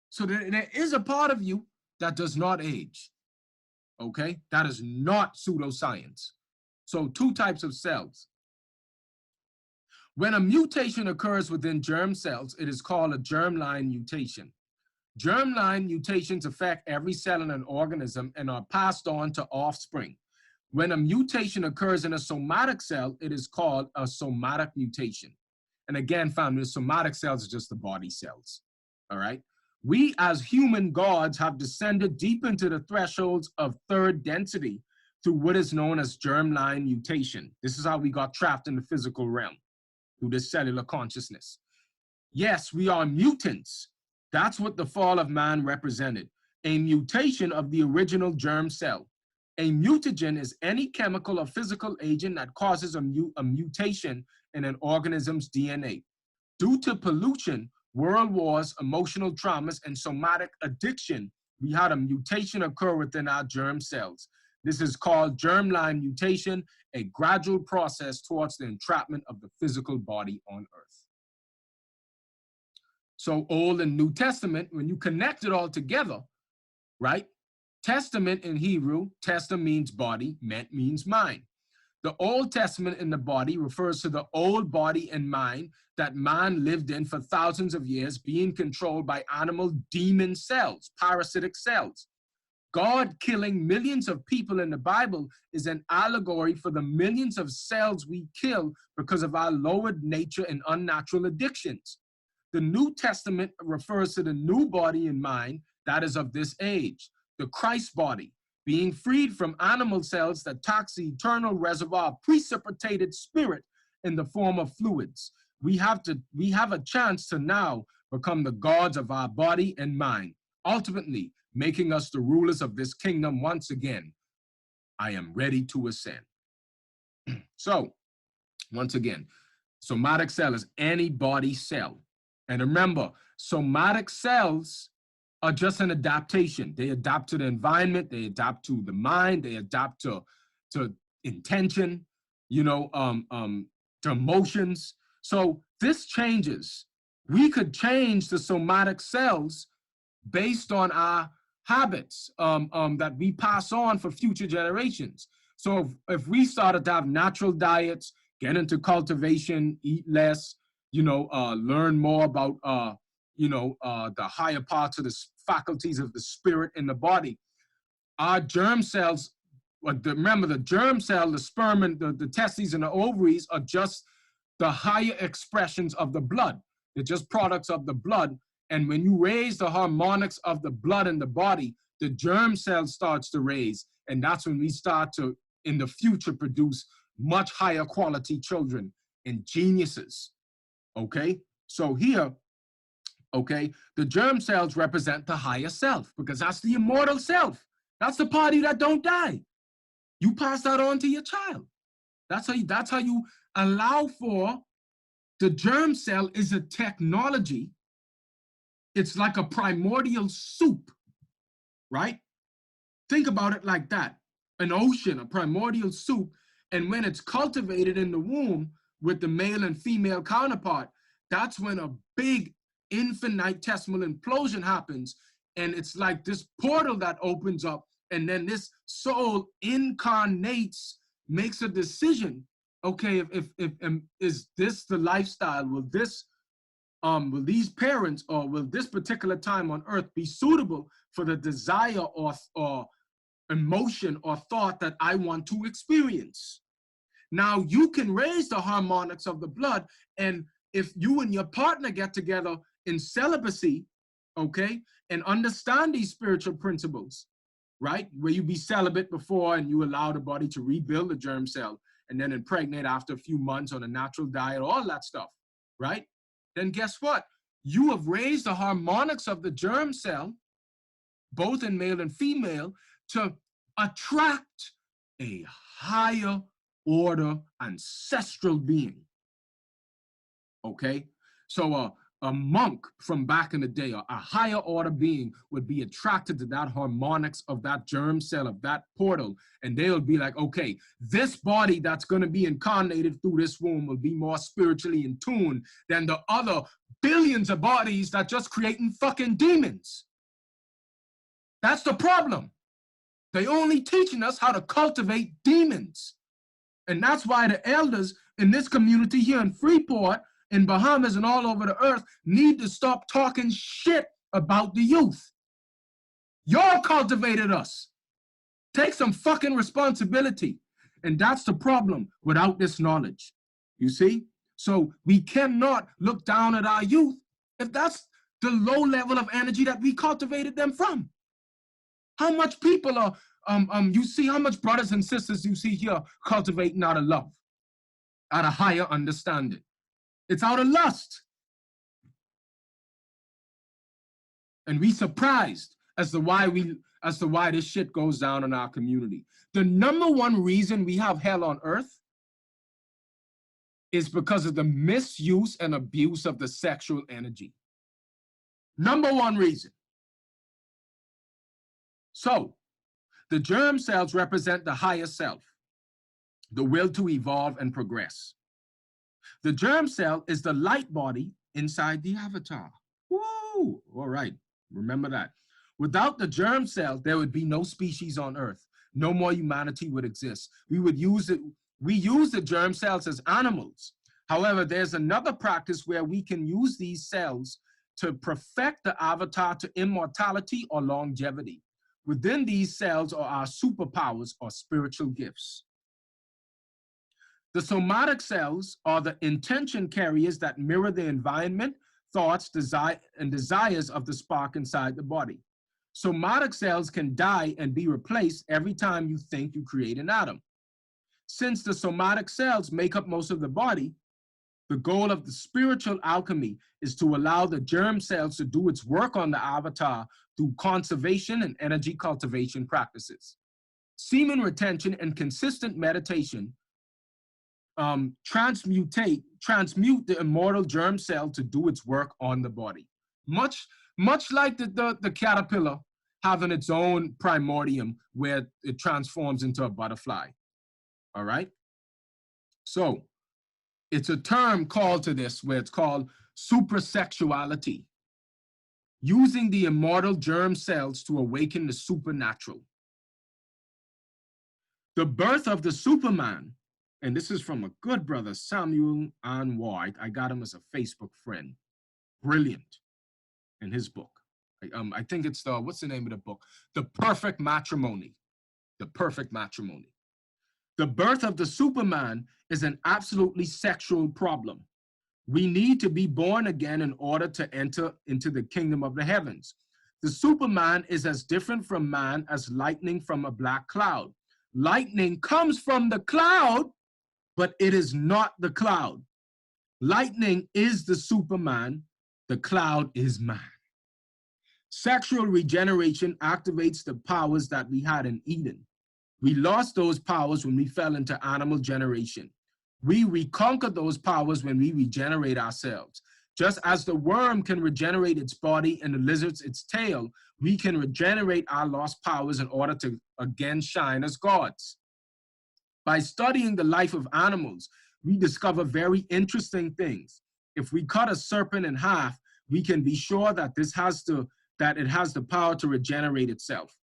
So there is a part of you that does not age, okay? That is not pseudoscience. So two types of cells. When a mutation occurs within germ cells, it is called a germline mutation. Germline mutations affect every cell in an organism and are passed on to offspring. When a mutation occurs in a somatic cell, it is called a somatic mutation. And again, family, the somatic cells are just the body cells, all right? We as human gods have descended deep into the thresholds of third density through what is known as germline mutation. This is how we got trapped in the physical realm, through this cellular consciousness. Yes, we are mutants. That's what the fall of man represented, a mutation of the original germ cell. A mutagen is any chemical or physical agent that causes a mutation in an organism's DNA. Due to pollution, world wars, emotional traumas, and somatic addiction, we had a mutation occur within our germ cells. This is called germline mutation, a gradual process towards the entrapment of the physical body on earth. So Old and New Testament, when you connect it all together, right? Testament in Hebrew, testa means body, ment means mind. The Old Testament in the body refers to the old body and mind that man lived in for thousands of years, being controlled by animal demon cells, parasitic cells. God killing millions of people in the Bible is an allegory for the millions of cells we kill because of our lowered nature and unnatural addictions. The New Testament refers to the new body and mind that is of this age, the Christ body, being freed from animal cells that tax the eternal reservoir of precipitated spirit in the form of fluids. We have a chance to now become the gods of our body and mind, ultimately making us the rulers of this kingdom once again. I am ready to ascend. So, once again, somatic cell is any body cell. And remember, somatic cells are just an adaptation. They adapt to the environment, they adapt to the mind, they adapt to intention, to emotions. So this changes. We could change the somatic cells based on our habits that we pass on for future generations. So if we started to have natural diets, get into cultivation, eat less, learn more about, the higher parts of the faculties of the spirit in the body, our germ cells, remember the germ cell, the sperm and the testes and the ovaries are just the higher expressions of the blood. They're just products of the blood. And when you raise the harmonics of the blood in the body, the germ cell starts to raise. And that's when we start to, in the future, produce much higher quality children and geniuses. Okay? So here, okay, the germ cells represent the higher self because that's the immortal self. That's the party that don't die. You pass that on to your child. That's how you allow for the germ cell is a technology. It's like a primordial soup, right? Think about it like that. An ocean, a primordial soup, and when it's cultivated in the womb with the male and female counterpart, that's when a big infinitesimal implosion happens, and it's like this portal that opens up, and then this soul incarnates, makes a decision. Okay, if is this the lifestyle? Will these parents or will this particular time on earth be suitable for the desire or emotion or thought that I want to experience? Now you can raise the harmonics of the blood, and if you and your partner get together in celibacy, okay, and understand these spiritual principles, right? Where you be celibate before and you allow the body to rebuild the germ cell and then impregnate after a few months on a natural diet, all that stuff, right? Then guess what? You have raised the harmonics of the germ cell, both in male and female, to attract a higher order ancestral being. Okay? So a monk from back in the day, a higher order being would be attracted to that harmonics of that germ cell, of that portal, and they'll be like, okay, this body that's going to be incarnated through this womb will be more spiritually in tune than the other billions of bodies that just creating fucking demons. That's the problem. They only teaching us how to cultivate demons. And that's why the elders in this community here in Freeport, in Bahamas and all over the earth need to stop talking shit about the youth. Y'all cultivated us. Take some fucking responsibility. And that's the problem without this knowledge. You see? So we cannot look down at our youth if that's the low level of energy that we cultivated them from. How much people are, you see how much brothers and sisters you see here cultivating out of love, out of higher understanding. It's out of lust. And we surprised as to why this shit goes down in our community. The number one reason we have hell on earth is because of the misuse and abuse of the sexual energy. Number one reason. So the germ cells represent the higher self, the will to evolve and progress. The germ cell is the light body inside the avatar. Woo! All right, remember that. Without the germ cell, there would be no species on Earth. No more humanity would exist. We use the germ cells as animals. However, there's another practice where we can use these cells to perfect the avatar to immortality or longevity. Within these cells are our superpowers or spiritual gifts. The somatic cells are the intention carriers that mirror the environment, thoughts, desires of the spark inside the body. Somatic cells can die and be replaced every time you think you create an atom. Since the somatic cells make up most of the body, the goal of the spiritual alchemy is to allow the germ cells to do its work on the avatar through conservation and energy cultivation practices. Semen retention and consistent meditation transmute the immortal germ cell to do its work on the body. Much like the caterpillar having its own primordium where it transforms into a butterfly. All right? So it's a term called to this where it's called supersexuality, using the immortal germ cells to awaken the supernatural. The birth of the Superman, and this is from a good brother, Samuel Anwar. I got him as a Facebook friend. Brilliant in his book. I think it's what's the name of the book? The Perfect Matrimony. The Perfect Matrimony. The birth of the Superman is an absolutely sexual problem. We need to be born again in order to enter into the kingdom of the heavens. The Superman is as different from man as lightning from a black cloud. Lightning comes from the cloud, but it is not the cloud. Lightning is the Superman. The cloud is man. Sexual regeneration activates the powers that we had in Eden. We lost those powers when we fell into animal generation. We reconquer those powers when we regenerate ourselves. Just as the worm can regenerate its body and the lizard's its tail, we can regenerate our lost powers in order to again shine as gods. By studying the life of animals, we discover very interesting things. If we cut a serpent in half, we can be sure that it has the power to regenerate itself.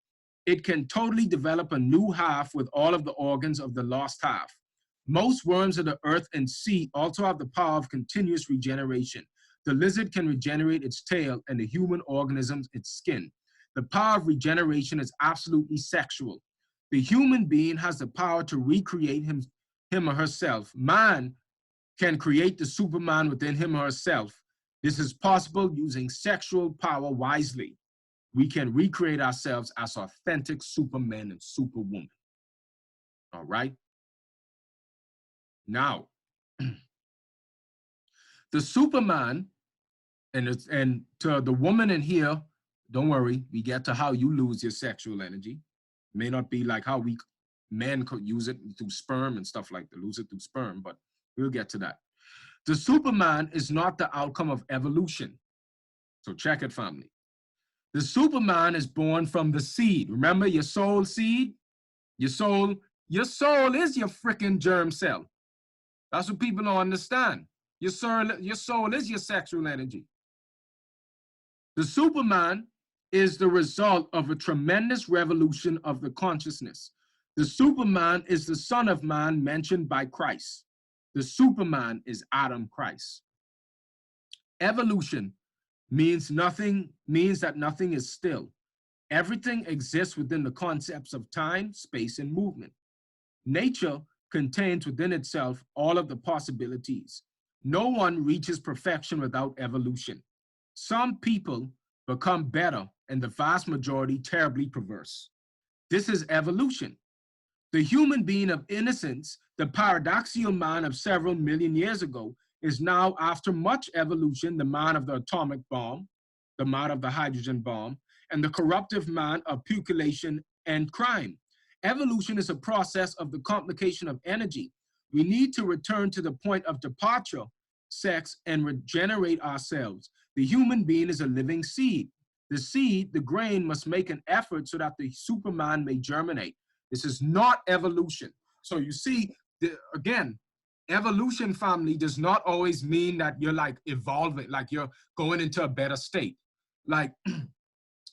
It can totally develop a new half with all of the organs of the lost half. Most worms of the earth and sea also have the power of continuous regeneration. The lizard can regenerate its tail and the human organism its skin. The power of regeneration is absolutely sexual. The human being has the power to recreate him or herself. Man can create the Superman within him or herself. This is possible using sexual power wisely. We can recreate ourselves as authentic supermen and superwomen. All right? Now, the Superman, and to the woman in here, don't worry, we get to how you lose your sexual energy. It may not be like how men could use it through sperm and stuff like that, lose it through sperm, but we'll get to that. The Superman is not the outcome of evolution. So check it, family. The Superman is born from the seed. Remember your soul seed? Your soul is your freaking germ cell. That's what people don't understand. Your soul is your sexual energy. The Superman is the result of a tremendous revolution of the consciousness. The Superman is the Son of Man mentioned by Christ. The Superman is Adam Christ. Evolution means that nothing is still. Everything exists within the concepts of time, space, and movement. Nature contains within itself all of the possibilities. No one reaches perfection without evolution. Some people become better and the vast majority terribly perverse. This is evolution. The human being of innocence, the paradoxical man of several million years ago, is now, after much evolution, the man of the atomic bomb, the man of the hydrogen bomb, and the corruptive man of peculation and crime. Evolution is a process of the complication of energy. We need to return to the point of departure, sex, and regenerate ourselves. The human being is a living seed. The seed, the grain, must make an effort so that the Superman may germinate. This is not evolution. So you see, again, evolution, family, does not always mean that you're like evolving, like you're going into a better state. Like,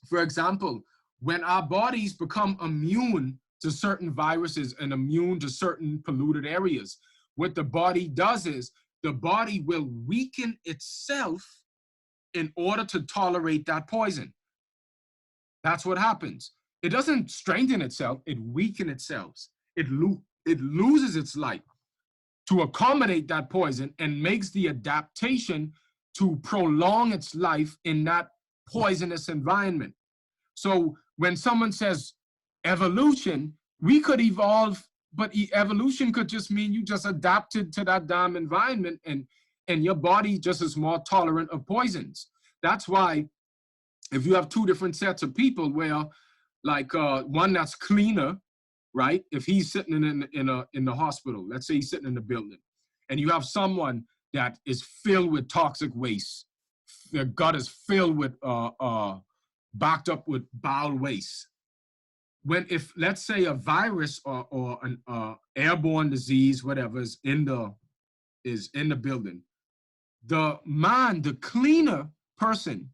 for example, when our bodies become immune to certain viruses and immune to certain polluted areas, what the body does is the body will weaken itself in order to tolerate that poison. That's what happens. It doesn't strengthen itself, it weakens itself. It loses its life to accommodate that poison and makes the adaptation to prolong its life in that poisonous environment. So when someone says evolution, we could evolve, but evolution could just mean you just adapted to that damn environment, and your body just is more tolerant of poisons. That's why if you have two different sets of people where like one that's cleaner, right? If he's sitting in the hospital, let's say he's sitting in the building, and you have someone that is filled with toxic waste, their gut is filled with backed up with bowel waste. If let's say a virus or an airborne disease, whatever, is in the building, the cleaner person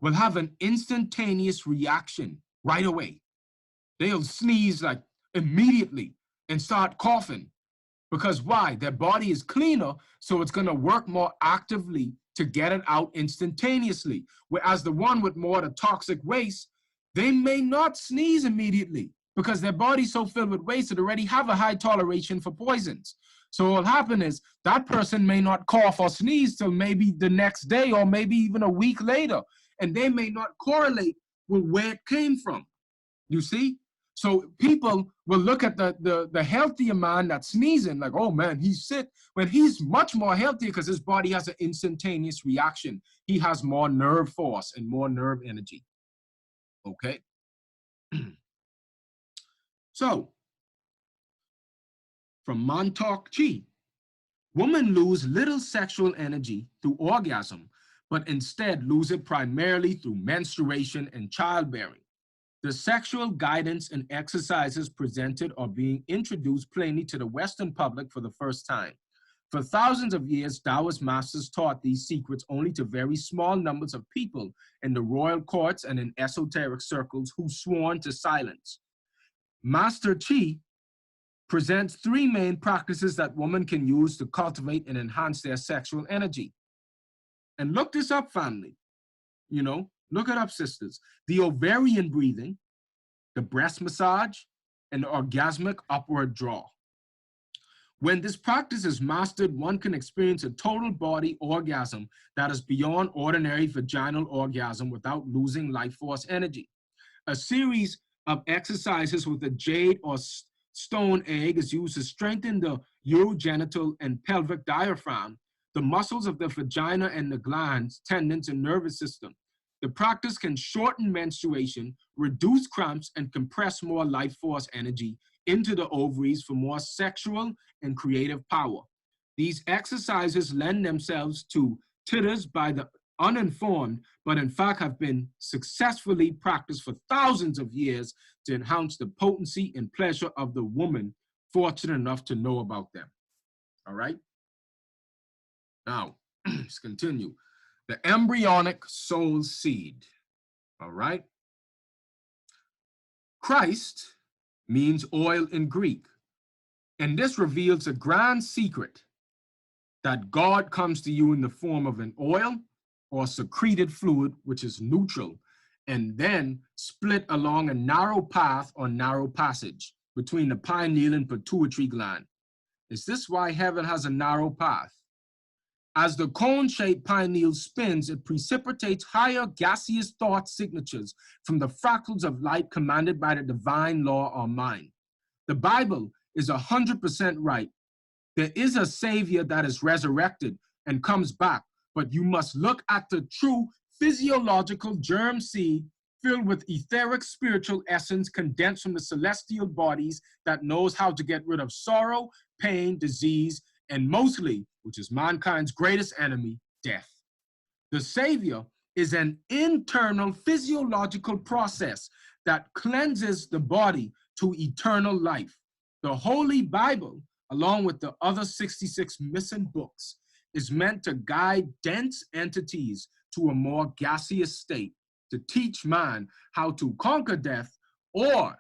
will have an instantaneous reaction right away. They'll sneeze like immediately and start coughing. Because why? Their body is cleaner, so it's going to work more actively to get it out instantaneously. Whereas the one with more of the toxic waste, they may not sneeze immediately because their body's so filled with waste that already have a high toleration for poisons. So what will happen is that person may not cough or sneeze till maybe the next day or maybe even a week later. And they may not correlate with where it came from. You see? So people will look at the healthier man that's sneezing like, oh man, he's sick, when he's much more healthy because his body has an instantaneous reaction. He has more nerve force and more nerve energy. Okay? So, from Montauk Chi, women lose little sexual energy through orgasm, but instead lose it primarily through menstruation and childbearing. The sexual guidance and exercises presented are being introduced plainly to the Western public for the first time. For thousands of years, Taoist masters taught these secrets only to very small numbers of people in the royal courts and in esoteric circles who sworn to silence. Master Chi presents three main practices that women can use to cultivate and enhance their sexual energy. And look this up, family. You know, look it up, sisters. The ovarian breathing, the breast massage, and the orgasmic upward draw. When this practice is mastered, one can experience a total body orgasm that is beyond ordinary vaginal orgasm without losing life force energy. A series of exercises with a jade or stone egg is used to strengthen the urogenital and pelvic diaphragm, the muscles of the vagina and the glands, tendons, and nervous system. The practice can shorten menstruation, reduce cramps, and compress more life force energy into the ovaries for more sexual and creative power. These exercises lend themselves to titters by the uninformed, but in fact have been successfully practiced for thousands of years to enhance the potency and pleasure of the woman fortunate enough to know about them. All right? Now, let's continue. The embryonic soul seed. All right? Christ means oil in Greek. And this reveals a grand secret that God comes to you in the form of an oil or secreted fluid, which is neutral, and then split along a narrow path or narrow passage between the pineal and pituitary gland. Is this why heaven has a narrow path? As the cone-shaped pineal spins, it precipitates higher gaseous thought signatures from the fractals of light commanded by the divine law or mind. The Bible is 100% right. There is a Savior that is resurrected and comes back, but you must look at the true physiological germ seed filled with etheric spiritual essence condensed from the celestial bodies that knows how to get rid of sorrow, pain, disease, and mostly, which is mankind's greatest enemy, death. The Savior is an internal physiological process that cleanses the body to eternal life. The Holy Bible, along with the other 66 missing books, is meant to guide dense entities to a more gaseous state, to teach man how to conquer death or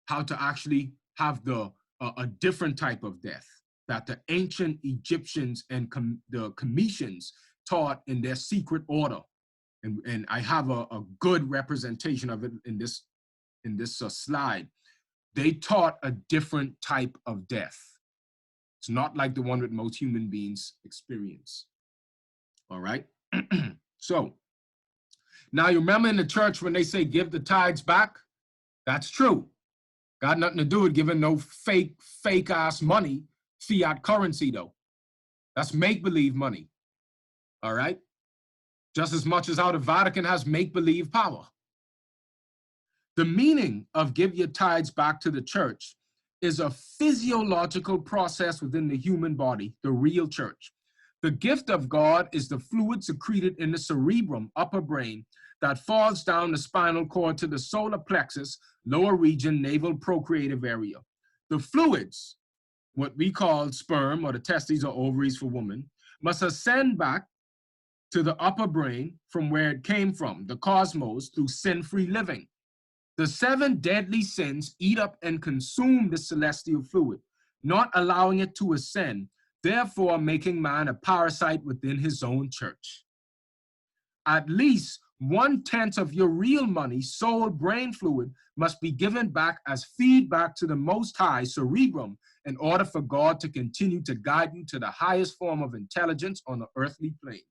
how to actually have a different type of death that the ancient Egyptians and the Cometians taught in their secret order. And I have a good representation of it in this slide. They taught a different type of death. It's not like the one that most human beings experience. All right? So, now you remember in the church when they say give the tithes back? That's true. Got nothing to do with giving no fake ass money, fiat currency though. That's make-believe money. All right? Just as much as how the Vatican has make-believe power. The meaning of give your tithes back to the church is a physiological process within the human body, the real church. The gift of God is the fluid secreted in the cerebrum, upper brain, that falls down the spinal cord to the solar plexus, lower region, navel procreative area. The fluids, what we call sperm or the testes or ovaries for women, must ascend back to the upper brain from where it came from, the cosmos, through sin-free living. The 7 deadly sins eat up and consume the celestial fluid, not allowing it to ascend, therefore making man a parasite within his own church. At least 1/10 of your real money, soul, brain fluid, must be given back as feedback to the Most High cerebrum in order for God to continue to guide you to the highest form of intelligence on the earthly plane.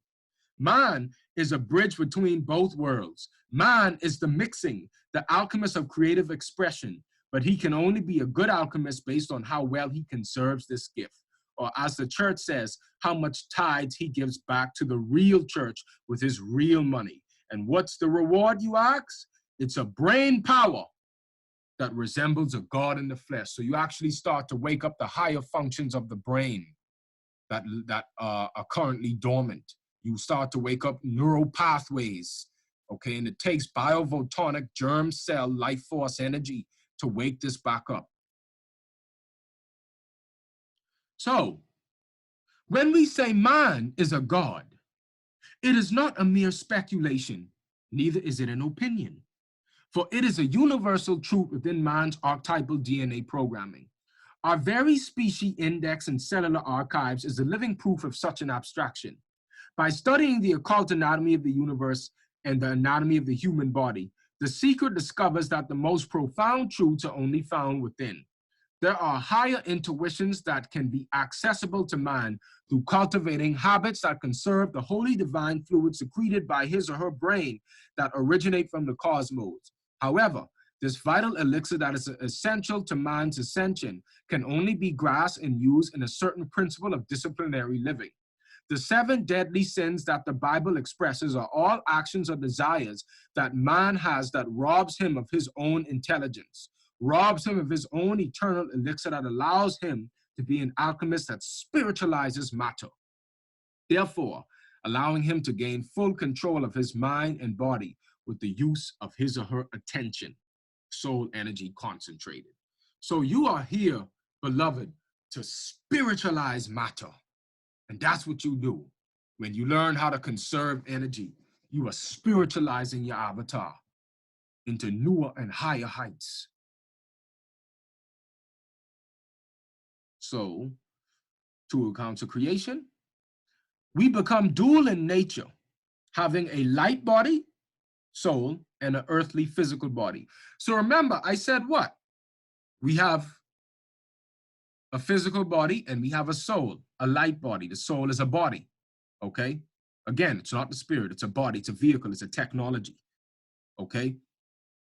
Man is a bridge between both worlds. Man is the mixing, the alchemist of creative expression, but he can only be a good alchemist based on how well he conserves this gift. Or as the church says, how much tithes he gives back to the real church with his real money. And what's the reward, you ask? It's a brain power that resembles a God in the flesh. So you actually start to wake up the higher functions of the brain that are currently dormant. You start to wake up neural pathways, okay? And it takes biophotonic germ cell life force energy to wake this back up. So, when we say man is a God, it is not a mere speculation, neither is it an opinion. For it is a universal truth within man's archetypal DNA programming. Our very species index and cellular archives is a living proof of such an abstraction. By studying the occult anatomy of the universe and the anatomy of the human body, the seeker discovers that the most profound truths are only found within. There are higher intuitions that can be accessible to man through cultivating habits that conserve the holy divine fluid secreted by his or her brain that originate from the cosmos. However, this vital elixir that is essential to man's ascension can only be grasped and used in a certain principle of disciplinary living. The 7 deadly sins that the Bible expresses are all actions or desires that man has that robs him of his own intelligence, robs him of his own eternal elixir that allows him to be an alchemist that spiritualizes matter, therefore allowing him to gain full control of his mind and body with the use of his or her attention, soul energy concentrated. So you are here, beloved, to spiritualize matter. And that's what you do. When you learn how to conserve energy, you are spiritualizing your avatar into newer and higher heights. So, to account for creation, we become dual in nature, having a light body, soul, and an earthly physical body. So remember, I said what? We have a physical body and we have a soul, a light body. The soul is a body, okay? Again, it's not the spirit, it's a body, it's a vehicle, it's a technology, okay?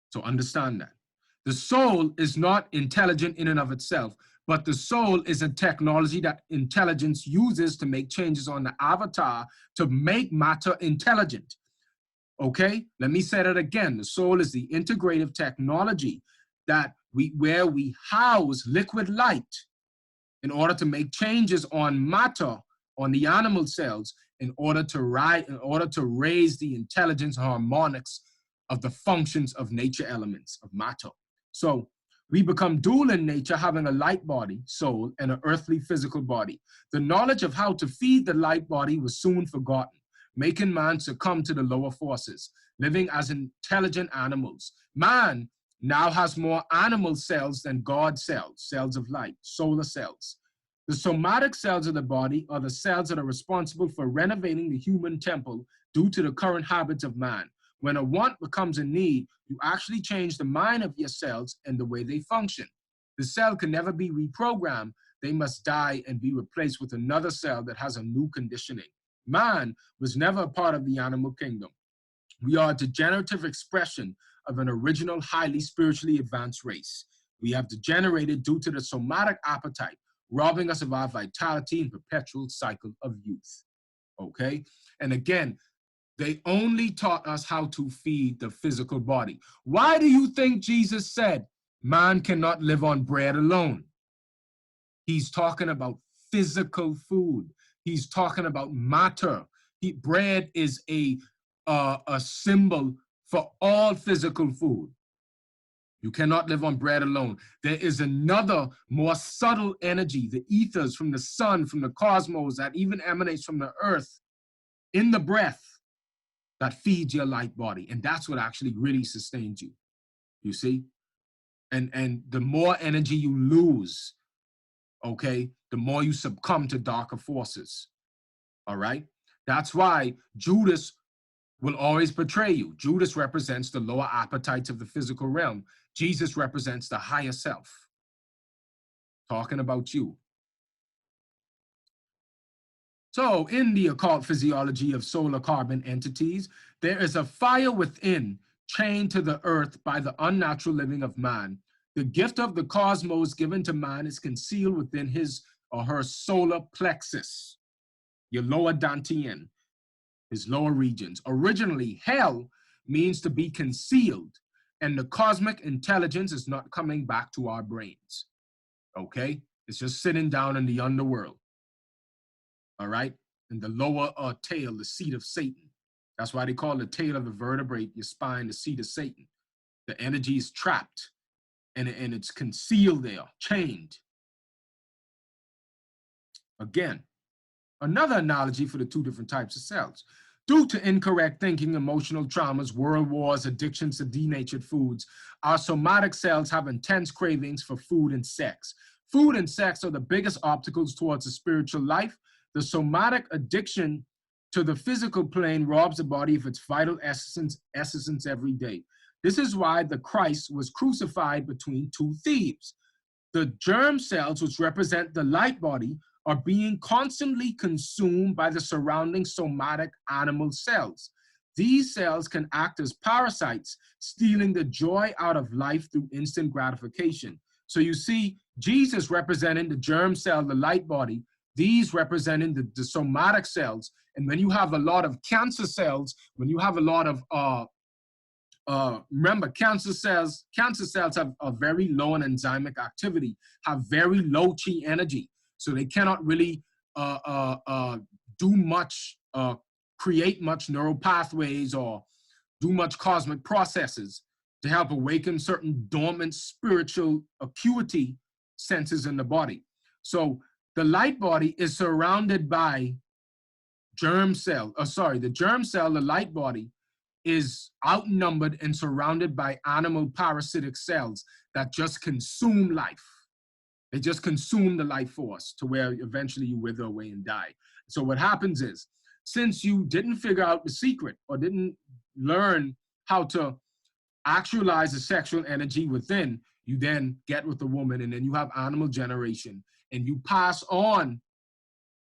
So understand that. The soul is not intelligent in and of itself, but the soul is a technology that intelligence uses to make changes on the avatar to make matter intelligent. Okay, let me say that again. The soul is the integrative technology that where we house liquid light in order to make changes on matter, on the animal cells, in order to raise the intelligence harmonics of the functions of nature elements of matter. So we become dual in nature, having a light body, soul, and an earthly physical body. The knowledge of how to feed the light body was soon forgotten, making man succumb to the lower forces, living as intelligent animals. Man now has more animal cells than God cells, cells of light, solar cells. The somatic cells of the body are the cells that are responsible for renovating the human temple due to the current habits of man. When a want becomes a need, you actually change the mind of your cells and the way they function. The cell can never be reprogrammed. They must die and be replaced with another cell that has a new conditioning. Man was never a part of the animal kingdom. We are a degenerative expression of an original, highly spiritually advanced race. We have degenerated due to the somatic appetite, robbing us of our vitality and perpetual cycle of youth. Okay? And again, they only taught us how to feed the physical body. Why do you think Jesus said, man cannot live on bread alone? He's talking about physical food. He's talking about matter. Bread is a symbol for all physical food. You cannot live on bread alone. There is another more subtle energy, the ethers from the sun, from the cosmos, that even emanates from the earth in the breath, that feeds your light body. And that's what actually really sustains you, you see? And the more energy you lose, okay, the more you succumb to darker forces, all right? That's why Judas will always betray you. Judas represents the lower appetites of the physical realm. Jesus represents the higher self. Talking about you. So in the occult physiology of solar carbon entities, there is a fire within, chained to the earth by the unnatural living of man. The gift of the cosmos given to man is concealed within his or her solar plexus, your lower dantian, his lower regions. Originally, hell means to be concealed, and the cosmic intelligence is not coming back to our brains, okay? It's just sitting down in the underworld. All right, and the lower tail, the seat of Satan. That's why they call the tail of the vertebrate, your spine, the seat of Satan. The energy is trapped and it's concealed there, chained. Again, another analogy for the two different types of cells. Due to incorrect thinking, emotional traumas, world wars, addictions to denatured foods, our somatic cells have intense cravings for food and sex. Food and sex are the biggest obstacles towards a spiritual life. The somatic addiction to the physical plane robs the body of its vital essence every day. This is why the Christ was crucified between two thieves. The germ cells, which represent the light body, are being constantly consumed by the surrounding somatic animal cells. These cells can act as parasites, stealing the joy out of life through instant gratification. So you see, Jesus representing the germ cell, the light body, these representing the somatic cells. And when you have a lot of cancer cells, when you have a lot of, remember, cancer cells have a very low in enzymic activity, have very low chi energy. So they cannot really do much, create much neural pathways or do much cosmic processes to help awaken certain dormant spiritual acuity senses in the body. So the light body is surrounded by germ cell, the germ cell, the light body, is outnumbered and surrounded by animal parasitic cells that just consume life. They just consume the life force to where eventually you wither away and die. So what happens is, since you didn't figure out the secret or didn't learn how to actualize the sexual energy within, you then get with a woman and then you have animal generation and you pass on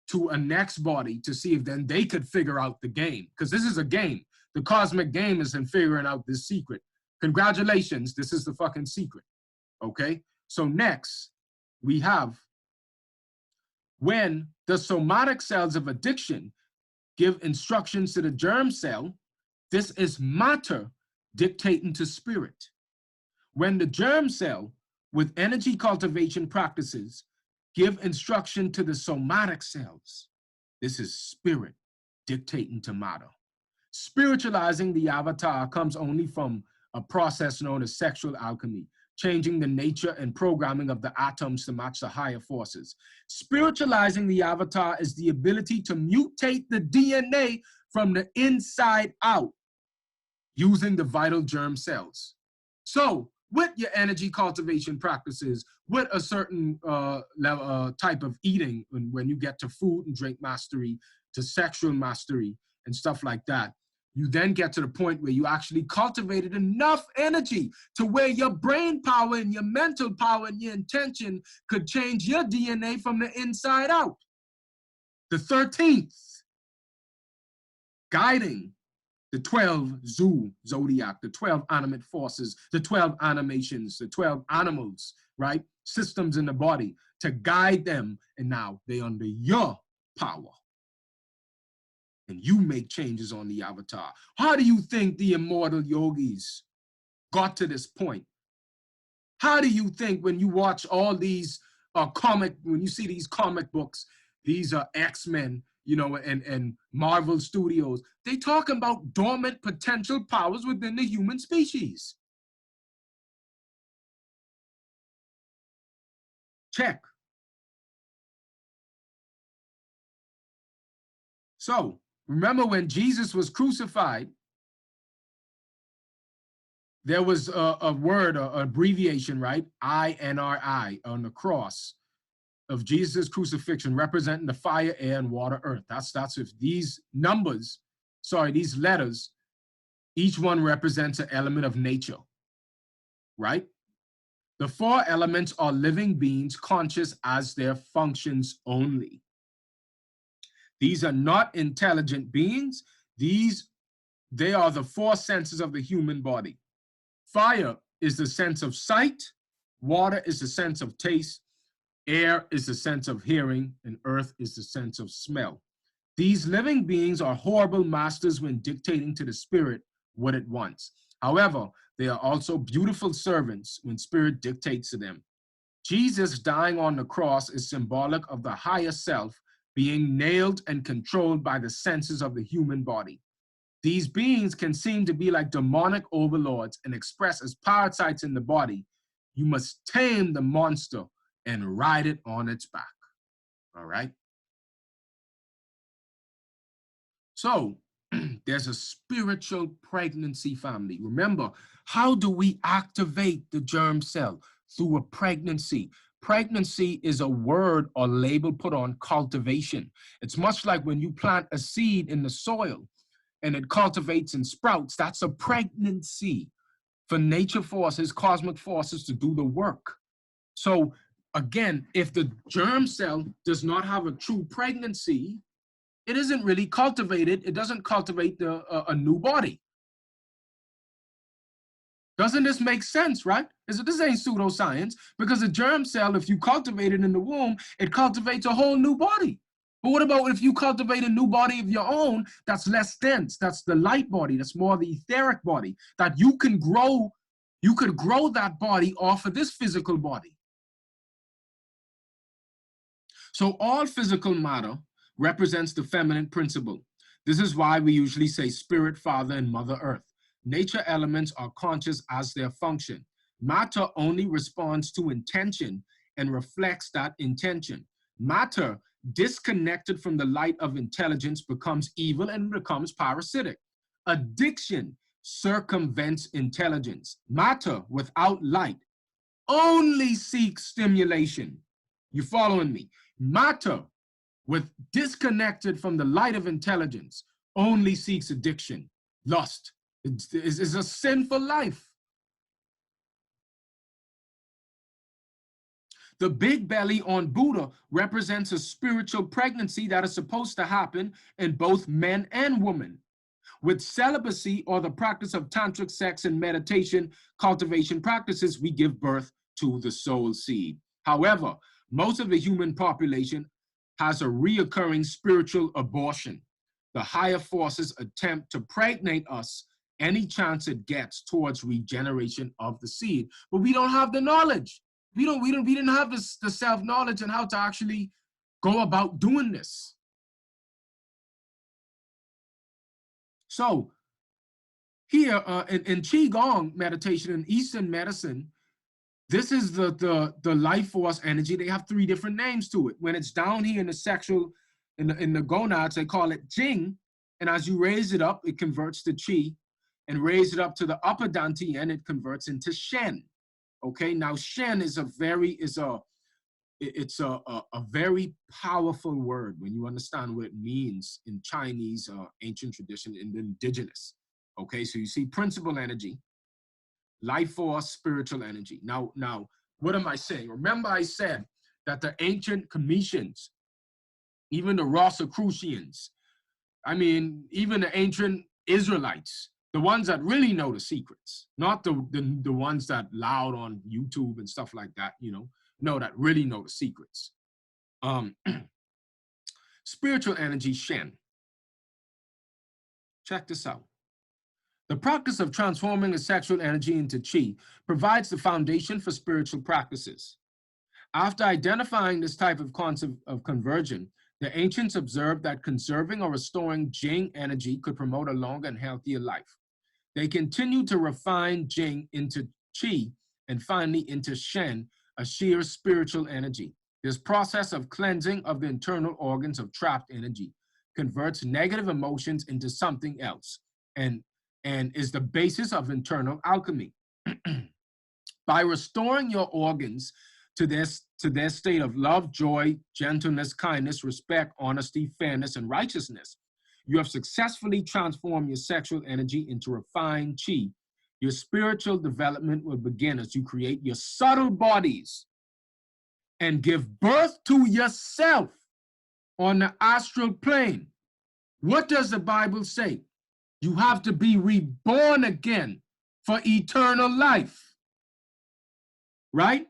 to a next body to see if then they could figure out the game. Because this is a game. The cosmic game is in figuring out this secret. Congratulations, this is the fucking secret, okay? So next, we have when the somatic cells of addiction give instructions to the germ cell, this is matter dictating to spirit. When the germ cell, with energy cultivation practices, give instruction to the somatic cells, this is spirit dictating to matter. Spiritualizing the avatar comes only from a process known as sexual alchemy, changing the nature and programming of the atoms to match the higher forces. Spiritualizing the avatar is the ability to mutate the DNA from the inside out using the vital germ cells. So with your energy cultivation practices, with a certain type of eating, when you get to food and drink mastery, to sexual mastery and stuff like that, you then get to the point where you actually cultivated enough energy to where your brain power and your mental power and your intention could change your DNA from the inside out. The 13th, guiding the 12 zodiac, the 12 animate forces, the 12 animations, the 12 animals, right? Systems in the body to guide them. And now they're under your power. And you make changes on the avatar. How do you think the immortal yogis got to this point? How do you think when you watch all these when you see these comic books, these are X-Men, you know, and Marvel Studios, they talk about dormant potential powers within the human species. Check. So, remember when Jesus was crucified, there was a word, an abbreviation, right? INRI on the cross of Jesus' crucifixion, representing the fire, air, and water, earth. That's if these numbers, these letters, each one represents an element of nature, right? The 4 elements are living beings conscious as their functions only. These are not intelligent beings. They are the 4 senses of the human body. Fire is the sense of sight, water is the sense of taste, air is the sense of hearing, and earth is the sense of smell. These living beings are horrible masters when dictating to the spirit what it wants. However, they are also beautiful servants when spirit dictates to them. Jesus dying on the cross is symbolic of the higher self being nailed and controlled by the senses of the human body. These beings can seem to be like demonic overlords and express as parasites in the body. You must tame the monster and ride it on its back. All right? So there's a spiritual pregnancy, family. Remember, how do we activate the germ cell? Through a pregnancy. Pregnancy is a word or label put on cultivation. It's much like when you plant a seed in the soil and it cultivates and sprouts. That's a pregnancy for nature forces, cosmic forces to do the work. So again, if the germ cell does not have a true pregnancy, it isn't really cultivated. It doesn't cultivate a new body. Doesn't this make sense, right? This ain't pseudoscience, because a germ cell, if you cultivate it in the womb, it cultivates a whole new body. But what about if you cultivate a new body of your own that's less dense? That's the light body, that's more the etheric body, that you can grow. You could grow that body off of this physical body. So all physical matter represents the feminine principle. This is why we usually say Spirit, Father, and Mother Earth. Nature elements are conscious as their function. Matter only responds to intention and reflects that intention. Matter, disconnected from the light of intelligence, becomes evil and becomes parasitic. Addiction circumvents intelligence. Matter without light only seeks stimulation. You following me? Matter disconnected from the light of intelligence only seeks addiction, lust. It's a sinful life. The big belly on Buddha represents a spiritual pregnancy that is supposed to happen in both men and women. With celibacy, or the practice of tantric sex and meditation cultivation practices, we give birth to the soul seed. However, most of the human population has a reoccurring spiritual abortion. The higher forces attempt to pregnate us any chance it gets towards regeneration of the seed. But we don't have the knowledge. We didn't have the self-knowledge and how to actually go about doing this. So here in Qigong meditation and Eastern medicine, this is the life force energy. They have 3 different names to it. When it's down here in the sexual, in the gonads, they call it Jing. And as you raise it up, it converts to Qi. And raise it up to the upper dantian, it converts into Shen. Okay, now Shen is a very powerful word when you understand what it means in Chinese ancient tradition and indigenous. Okay, so you see principal energy, life force, spiritual energy. Now, what am I saying? Remember I said that the ancient Cometians, even the Rosicrucians, I mean, even the ancient Israelites, the ones that really know the secrets, not the ones that loud on YouTube and stuff like that, no, that really know the secrets. Spiritual energy, Shen. Check this out. The practice of transforming the sexual energy into Qi provides the foundation for spiritual practices. After identifying this type of concept of conversion, the ancients observed that conserving or restoring Jing energy could promote a longer and healthier life. They continued to refine Jing into Qi and finally into Shen, a sheer spiritual energy. This process of cleansing of the internal organs of trapped energy converts negative emotions into something else and is the basis of internal alchemy. By restoring your organs to their state of love, joy, gentleness, kindness, respect, honesty, fairness, and righteousness, you have successfully transformed your sexual energy into refined Qi. Your spiritual development will begin as you create your subtle bodies and give birth to yourself on the astral plane. What does the Bible say? You have to be reborn again for eternal life, right?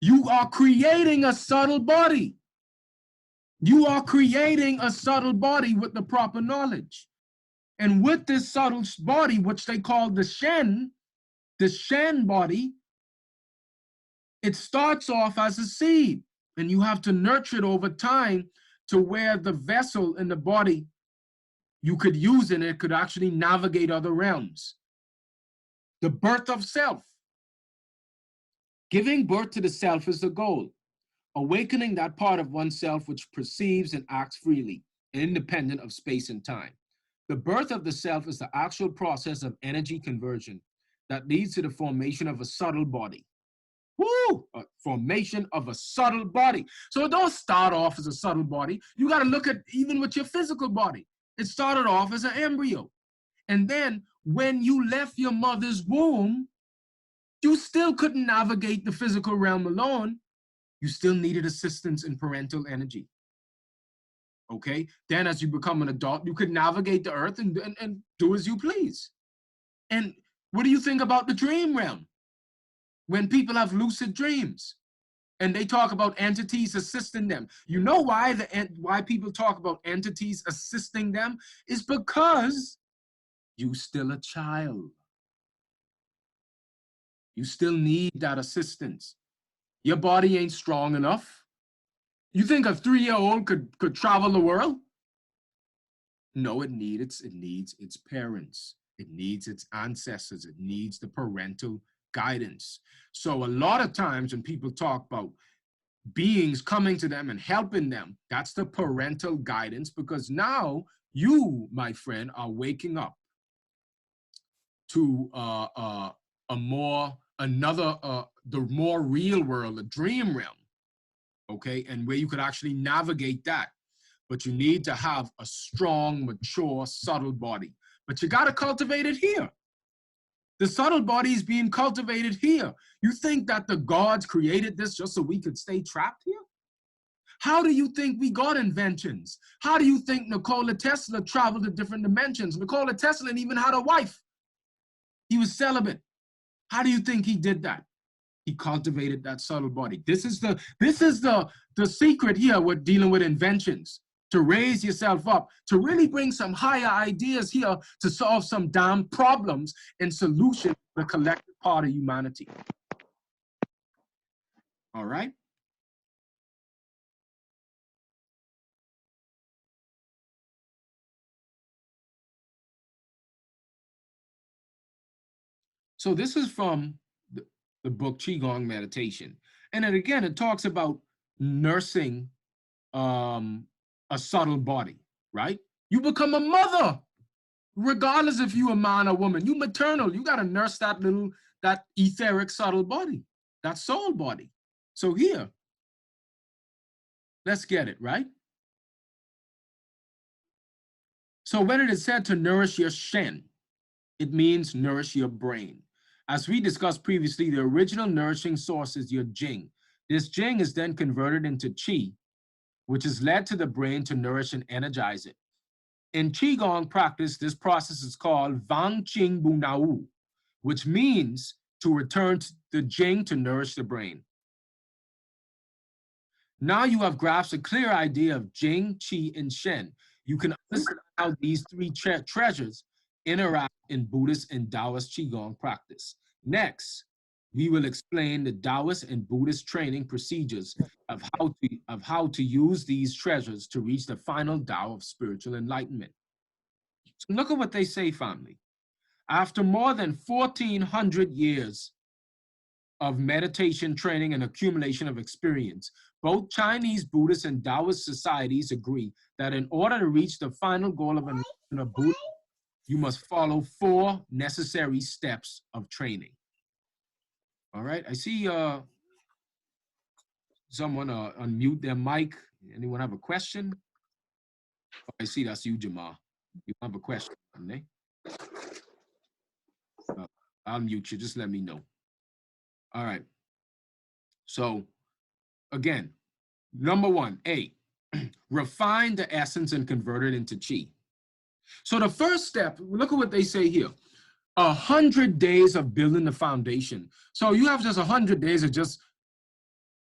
You are creating a subtle body. You are creating a subtle body with the proper knowledge. And with this subtle body, which they call the Shen body, it starts off as a seed, and you have to nurture it over time to where the vessel in the body you could use and it could actually navigate other realms. The birth of self. Giving birth to the self is the goal. Awakening that part of oneself which perceives and acts freely, independent of space and time. The birth of the self is the actual process of energy conversion that leads to the formation of a subtle body. Woo! A formation of a subtle body. So it don't start off as a subtle body. You got to look at even with your physical body. It started off as an embryo. And then when you left your mother's womb, you still couldn't navigate the physical realm alone. You still needed assistance in parental energy. Okay? Then as you become an adult, you could navigate the earth and do as you please. And what do you think about the dream realm? When people have lucid dreams and they talk about entities assisting them. You know why why people talk about entities assisting them is because you still a child. You still need that assistance. Your body ain't strong enough. You think a 3-year-old could travel the world? No, it needs its parents. It needs its ancestors. It needs the parental guidance. So a lot of times when people talk about beings coming to them and helping them, that's the parental guidance, because now you, my friend, are waking up to the more real world, a dream realm, okay, and where you could actually navigate that. But you need to have a strong, mature, subtle body. But you got to cultivate it here. The subtle body is being cultivated here. You think that the gods created this just so we could stay trapped here? How do you think we got inventions? How do you think Nikola Tesla traveled to different dimensions? Nikola Tesla even had a wife. He was celibate. How do you think he did that? He cultivated that subtle body. This is the secret here with dealing with inventions. To raise yourself up, to really bring some higher ideas here to solve some damn problems and solution the collective part of humanity. All right? So this is from the book Qigong Meditation. And then again, it talks about nursing a subtle body, right? You become a mother, regardless if you're a man or woman. You maternal, you got to nurse that etheric subtle body, that soul body. So here, let's get it, right? So when it is said to nourish your Shen, it means nourish your brain. As we discussed previously, the original nourishing source is your Jing. This Jing is then converted into Qi, which is led to the brain to nourish and energize it. In Qigong practice, this process is called Wang Qing Bu Nao, which means to return to the Jing to nourish the brain. Now you have grasped a clear idea of Jing, Qi, and Shen. You can understand how these three treasures interact in Buddhist and Taoist Qigong practice. Next, we will explain the Taoist and Buddhist training procedures of how to use these treasures to reach the final Tao of spiritual enlightenment. So look at what they say, family. After more than 1,400 years of meditation training and accumulation of experience, both Chinese Buddhist and Taoist societies agree that in order to reach the final goal of enlightenment of Buddha, you must follow 4 necessary steps of training. All right, I see someone unmute their mic. Anyone have a question? Oh, I see that's you, Jamal. You have a question, okay? I'll mute you, just let me know. All right, so again, number 1, A, refine the essence and convert it into Qi. So the first step, look at what they say here. 100 days of building the foundation. So you have just 100 days of just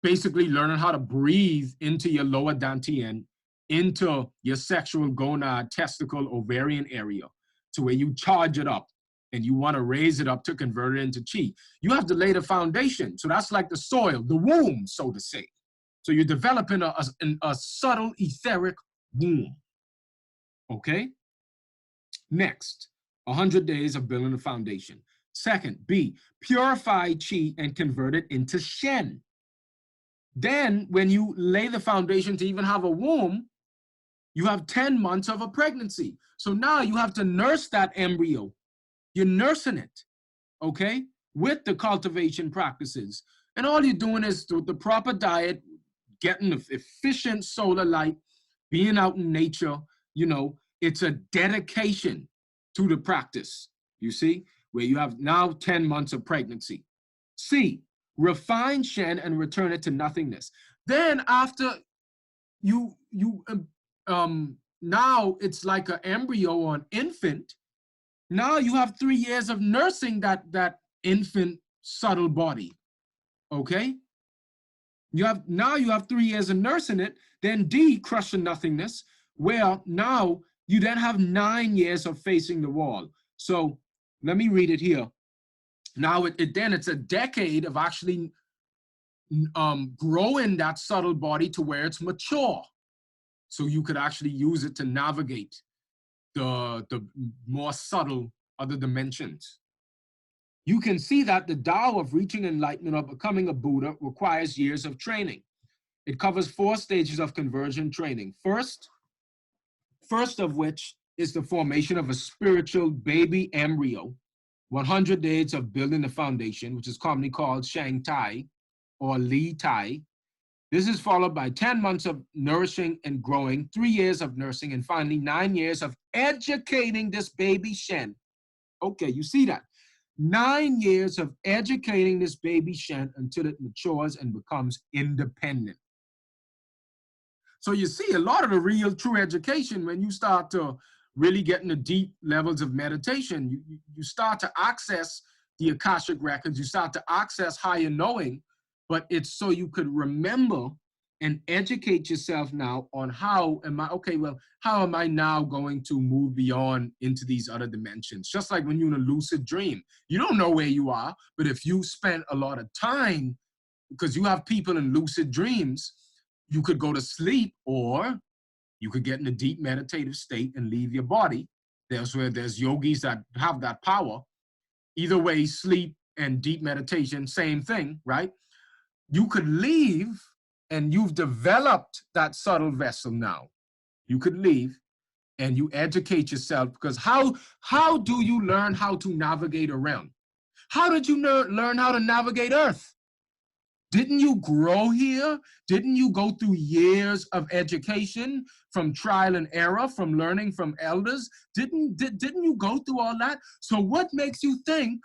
basically learning how to breathe into your lower dantian, into your sexual gonad, testicle, ovarian area, to where you charge it up and you want to raise it up to convert it into Qi. You have to lay the foundation. So that's like the soil, the womb, so to say. So you're developing a subtle etheric womb. Okay? Next, 100 days of building the foundation. Second, B, purify Qi and convert it into Shen. Then when you lay the foundation to even have a womb, you have 10 months of a pregnancy. So now you have to nurse that embryo. You're nursing it, okay, with the cultivation practices. And all you're doing is the proper diet, getting efficient solar light, being out in nature, you know, it's a dedication to the practice, you see, where you have now 10 months of pregnancy. C, refine Shen and return it to nothingness. Then after now it's like an embryo or an infant. Now you have 3 years of nursing that infant subtle body, okay? You have 3 years of nursing it. Then D, crush the nothingness, where now you then have 9 years of facing the wall. So let me read it here. Now it's a decade of actually growing that subtle body to where it's mature. So you could actually use it to navigate the more subtle other dimensions. You can see that the Tao of reaching enlightenment or becoming a Buddha requires years of training. It covers 4 stages of conversion training. First of which is the formation of a spiritual baby embryo, 100 days of building the foundation, which is commonly called Shang Tai or Li Tai. This is followed by 10 months of nourishing and growing, 3 years of nursing, and finally 9 years of educating this baby Shen. Okay, you see that? 9 years of educating this baby Shen until it matures and becomes independent. So you see a lot of the real true education when you start to really get into deep levels of meditation, you start to access the Akashic records, you start to access higher knowing, but it's so you could remember and educate yourself now on how am I now going to move beyond into these other dimensions? Just like when you're in a lucid dream, you don't know where you are, but if you spend a lot of time, because you have people in lucid dreams, you could go to sleep or you could get in a deep meditative state and leave your body. There's yogis that have that power. Either way, sleep and deep meditation, same thing, right? You could leave and you've developed that subtle vessel now. You could leave and you educate yourself, because how do you learn how to navigate around? How did you learn how to navigate Earth? Didn't you grow here? Didn't you go through years of education, from trial and error, from learning from elders? Didn't you go through all that? So what makes you think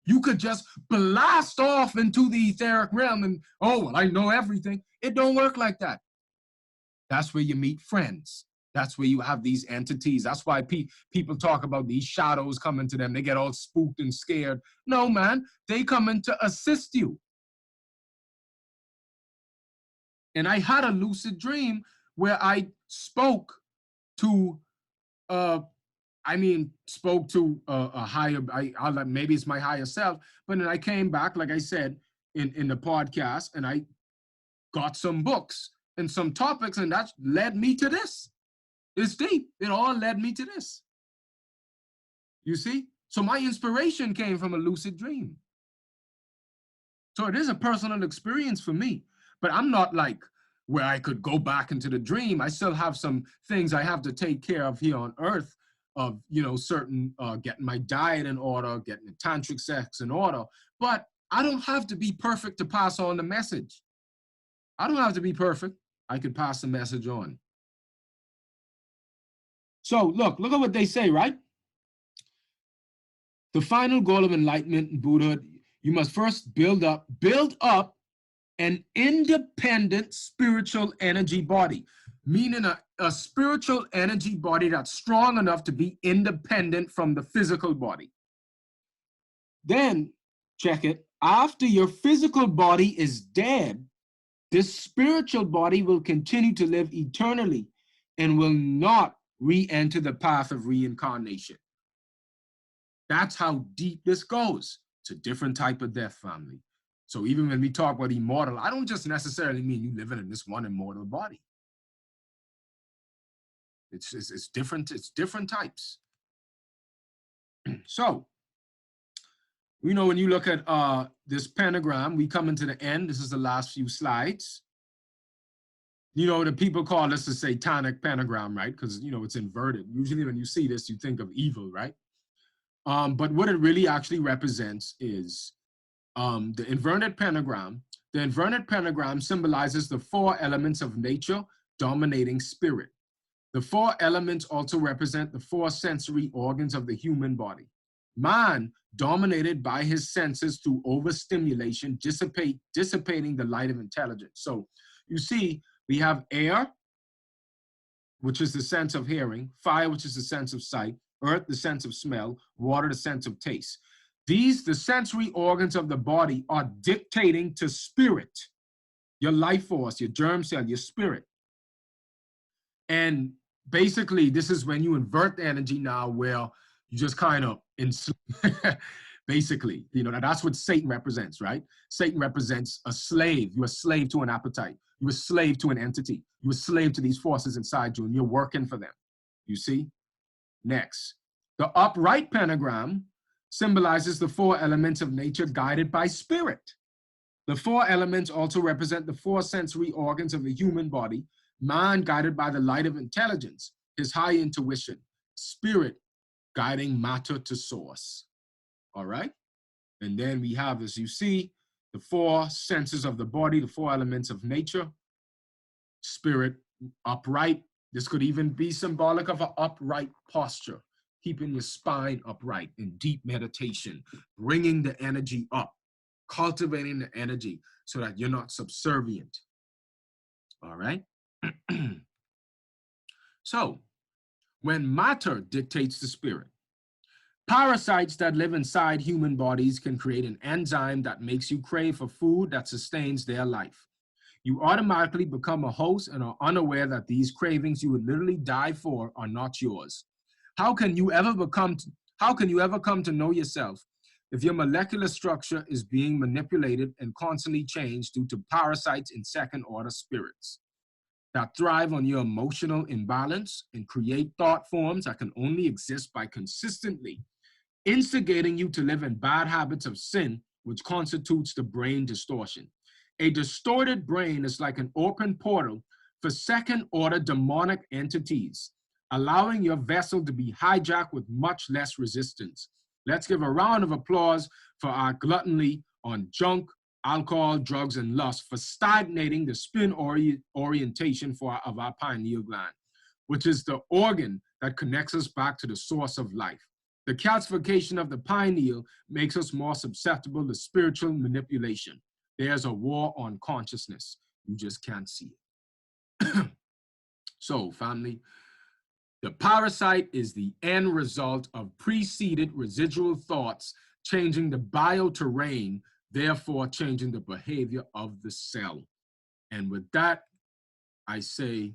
you could just blast off into the etheric realm and, oh, well, I know everything? It don't work like that. That's where you meet friends. That's where you have these entities. That's why people talk about these shadows coming to them. They get all spooked and scared. No, man, they come in to assist you. And I had a lucid dream where I spoke to, spoke to a higher, maybe it's my higher self, but then I came back, like I said, in the podcast, and I got some books and some topics, and that led me to this. It's deep. It all led me to this. You see? So my inspiration came from a lucid dream. So it is a personal experience for me, but I'm not like where I could go back into the dream. I still have some things I have to take care of here on Earth, of, certain, getting my diet in order, getting the tantric sex in order, but I don't have to be perfect to pass on the message. I don't have to be perfect. I could pass the message on. So look at what they say, right? The final goal of enlightenment and Buddhahood, you must first build up an independent spiritual energy body, meaning a spiritual energy body that's strong enough to be independent from the physical body. Then, check it, after your physical body is dead, this spiritual body will continue to live eternally and will not re-enter the path of reincarnation. That's how deep this goes. It's a different type of death, family. So even when we talk about immortal, I don't just necessarily mean you living in this one immortal body. It's different types. So, when you look at this pentagram, we come into the end. This is the last few slides. The people call this a satanic pentagram, right? Because, it's inverted. Usually when you see this, you think of evil, right? But what it really actually represents is the inverted pentagram. The inverted pentagram symbolizes the 4 elements of nature dominating spirit. The 4 elements also represent the 4 sensory organs of the human body. Man, dominated by his senses through overstimulation, dissipating the light of intelligence. So you see, we have air, which is the sense of hearing, fire, which is the sense of sight, earth, the sense of smell, water, the sense of taste. These, the sensory organs of the body, are dictating to spirit, your life force, your germ cell, your spirit. And basically, this is when you invert the energy now, where you just kind of, basically, that's what Satan represents, right? Satan represents a slave. You're a slave to an appetite. You're a slave to an entity. You're a slave to these forces inside you, and you're working for them. You see? Next, the upright pentagram symbolizes the 4 elements of nature guided by spirit. The 4 elements also represent the 4 sensory organs of the human body: mind guided by the light of intelligence, his high intuition; spirit guiding matter to source. All right? And then we have, as you see, the 4 senses of the body, the 4 elements of nature: spirit, upright. This could even be symbolic of an upright posture, keeping your spine upright in deep meditation, bringing the energy up, cultivating the energy so that you're not subservient. All right? So, when matter dictates the spirit, parasites that live inside human bodies can create an enzyme that makes you crave for food that sustains their life. You automatically become a host and are unaware that these cravings you would literally die for are not yours. How can you ever come to know yourself if your molecular structure is being manipulated and constantly changed due to parasites in second-order spirits that thrive on your emotional imbalance and create thought forms that can only exist by consistently instigating you to live in bad habits of sin, which constitutes the brain distortion. A distorted brain is like an open portal for second-order demonic entities, allowing your vessel to be hijacked with much less resistance. Let's give a round of applause for our gluttony on junk, alcohol, drugs, and lust for stagnating the spin orientation of our pineal gland, which is the organ that connects us back to the source of life. The calcification of the pineal makes us more susceptible to spiritual manipulation. There's a war on consciousness. You just can't see it. So, family, the parasite is the end result of preceded residual thoughts changing the bioterrain, therefore changing the behavior of the cell. And with that, I say,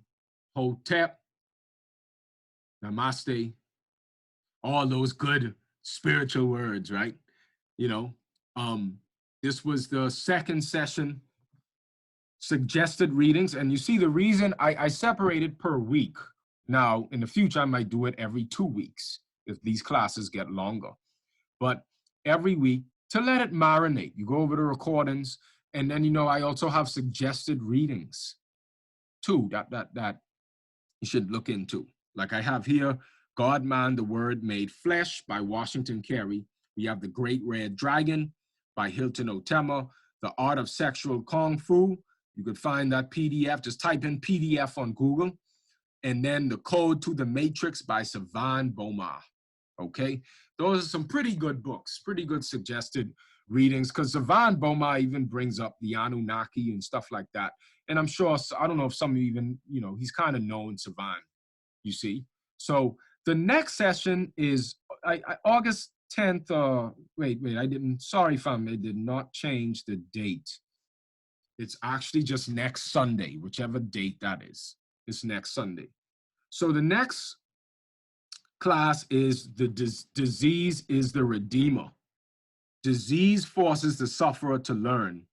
Hotep, Namaste, all those good spiritual words, right? You know, this was the second session, suggested readings. And you see the reason I separated per week. Now, in the future, I might do it every 2 weeks if these classes get longer. But every week, to let it marinate. You go over the recordings, and then, you know, I also have suggested readings too that you should look into. Like I have here, God, Man, the Word Made Flesh by Washington Carey. We have The Great Red Dragon by Hilton Otema, The Art of Sexual Kung Fu. You could find that PDF, just type in PDF on Google. And then The Code to the Matrix by Savan Bomar. Okay, those are some pretty good books, pretty good suggested readings, because Savan Bomar even brings up the Anunnaki and stuff like that. And I'm sure, I don't know if some of you even, you know, he's kind of known Savan, you see. So the next session is August 10th. Wait, sorry, fam, I did not change the date. It's actually just next Sunday, whichever date that is. It's next Sunday. So the next class is the disease is the redeemer. Disease forces the sufferer to learn.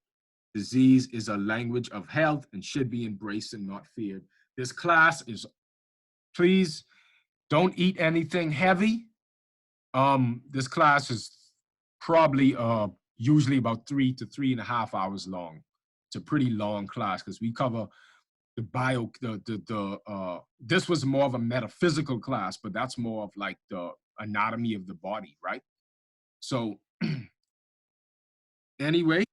Disease is a language of health and should be embraced and not feared. This class is, please don't eat anything heavy. This class is probably usually about 3 to 3.5 hours long. It's a pretty long class because we cover this was more of a metaphysical class, but that's more of like the anatomy of the body, right? So anyway,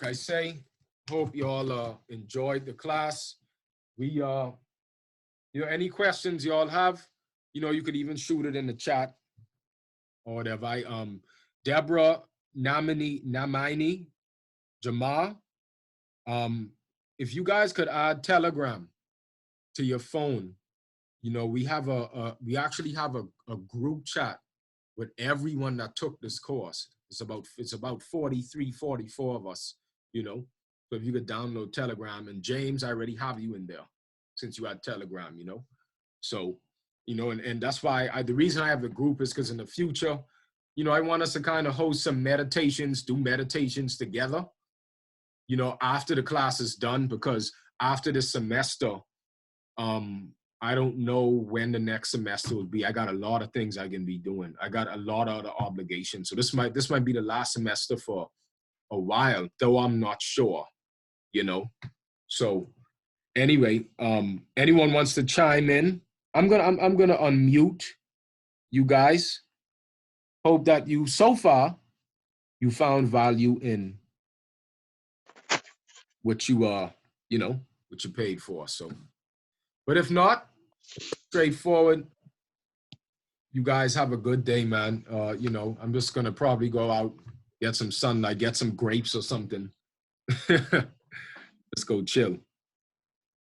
like I say, hope you all enjoyed the class. We you know, any questions y'all have, you know, you could even shoot it in the chat or whatever. Deborah Namaini Jamal, if you guys could add Telegram to your phone, you know, we have we actually have a group chat with everyone that took this course. It's about 43, 44 of us, you know. So if you could download Telegram, and James, I already have you in there since you had Telegram, you know. So, you know, and that's why the reason I have the group is because in the future, you know, I want us to kind of host some meditations, do meditations together, you know, after the class is done, because after this semester, I don't know when the next semester will be. I got a lot of things I can be doing. I got a lot of other obligations. So this might be the last semester for a while, though I'm not sure, you know. So anyway, anyone wants to chime in? I'm gonna unmute you guys. Hope that so far you found value in what you you know, what you paid for. So, but if not, straightforward. You guys have a good day, man. You know, I'm just gonna probably go out, get some sunlight, get some grapes or something. Let's go chill.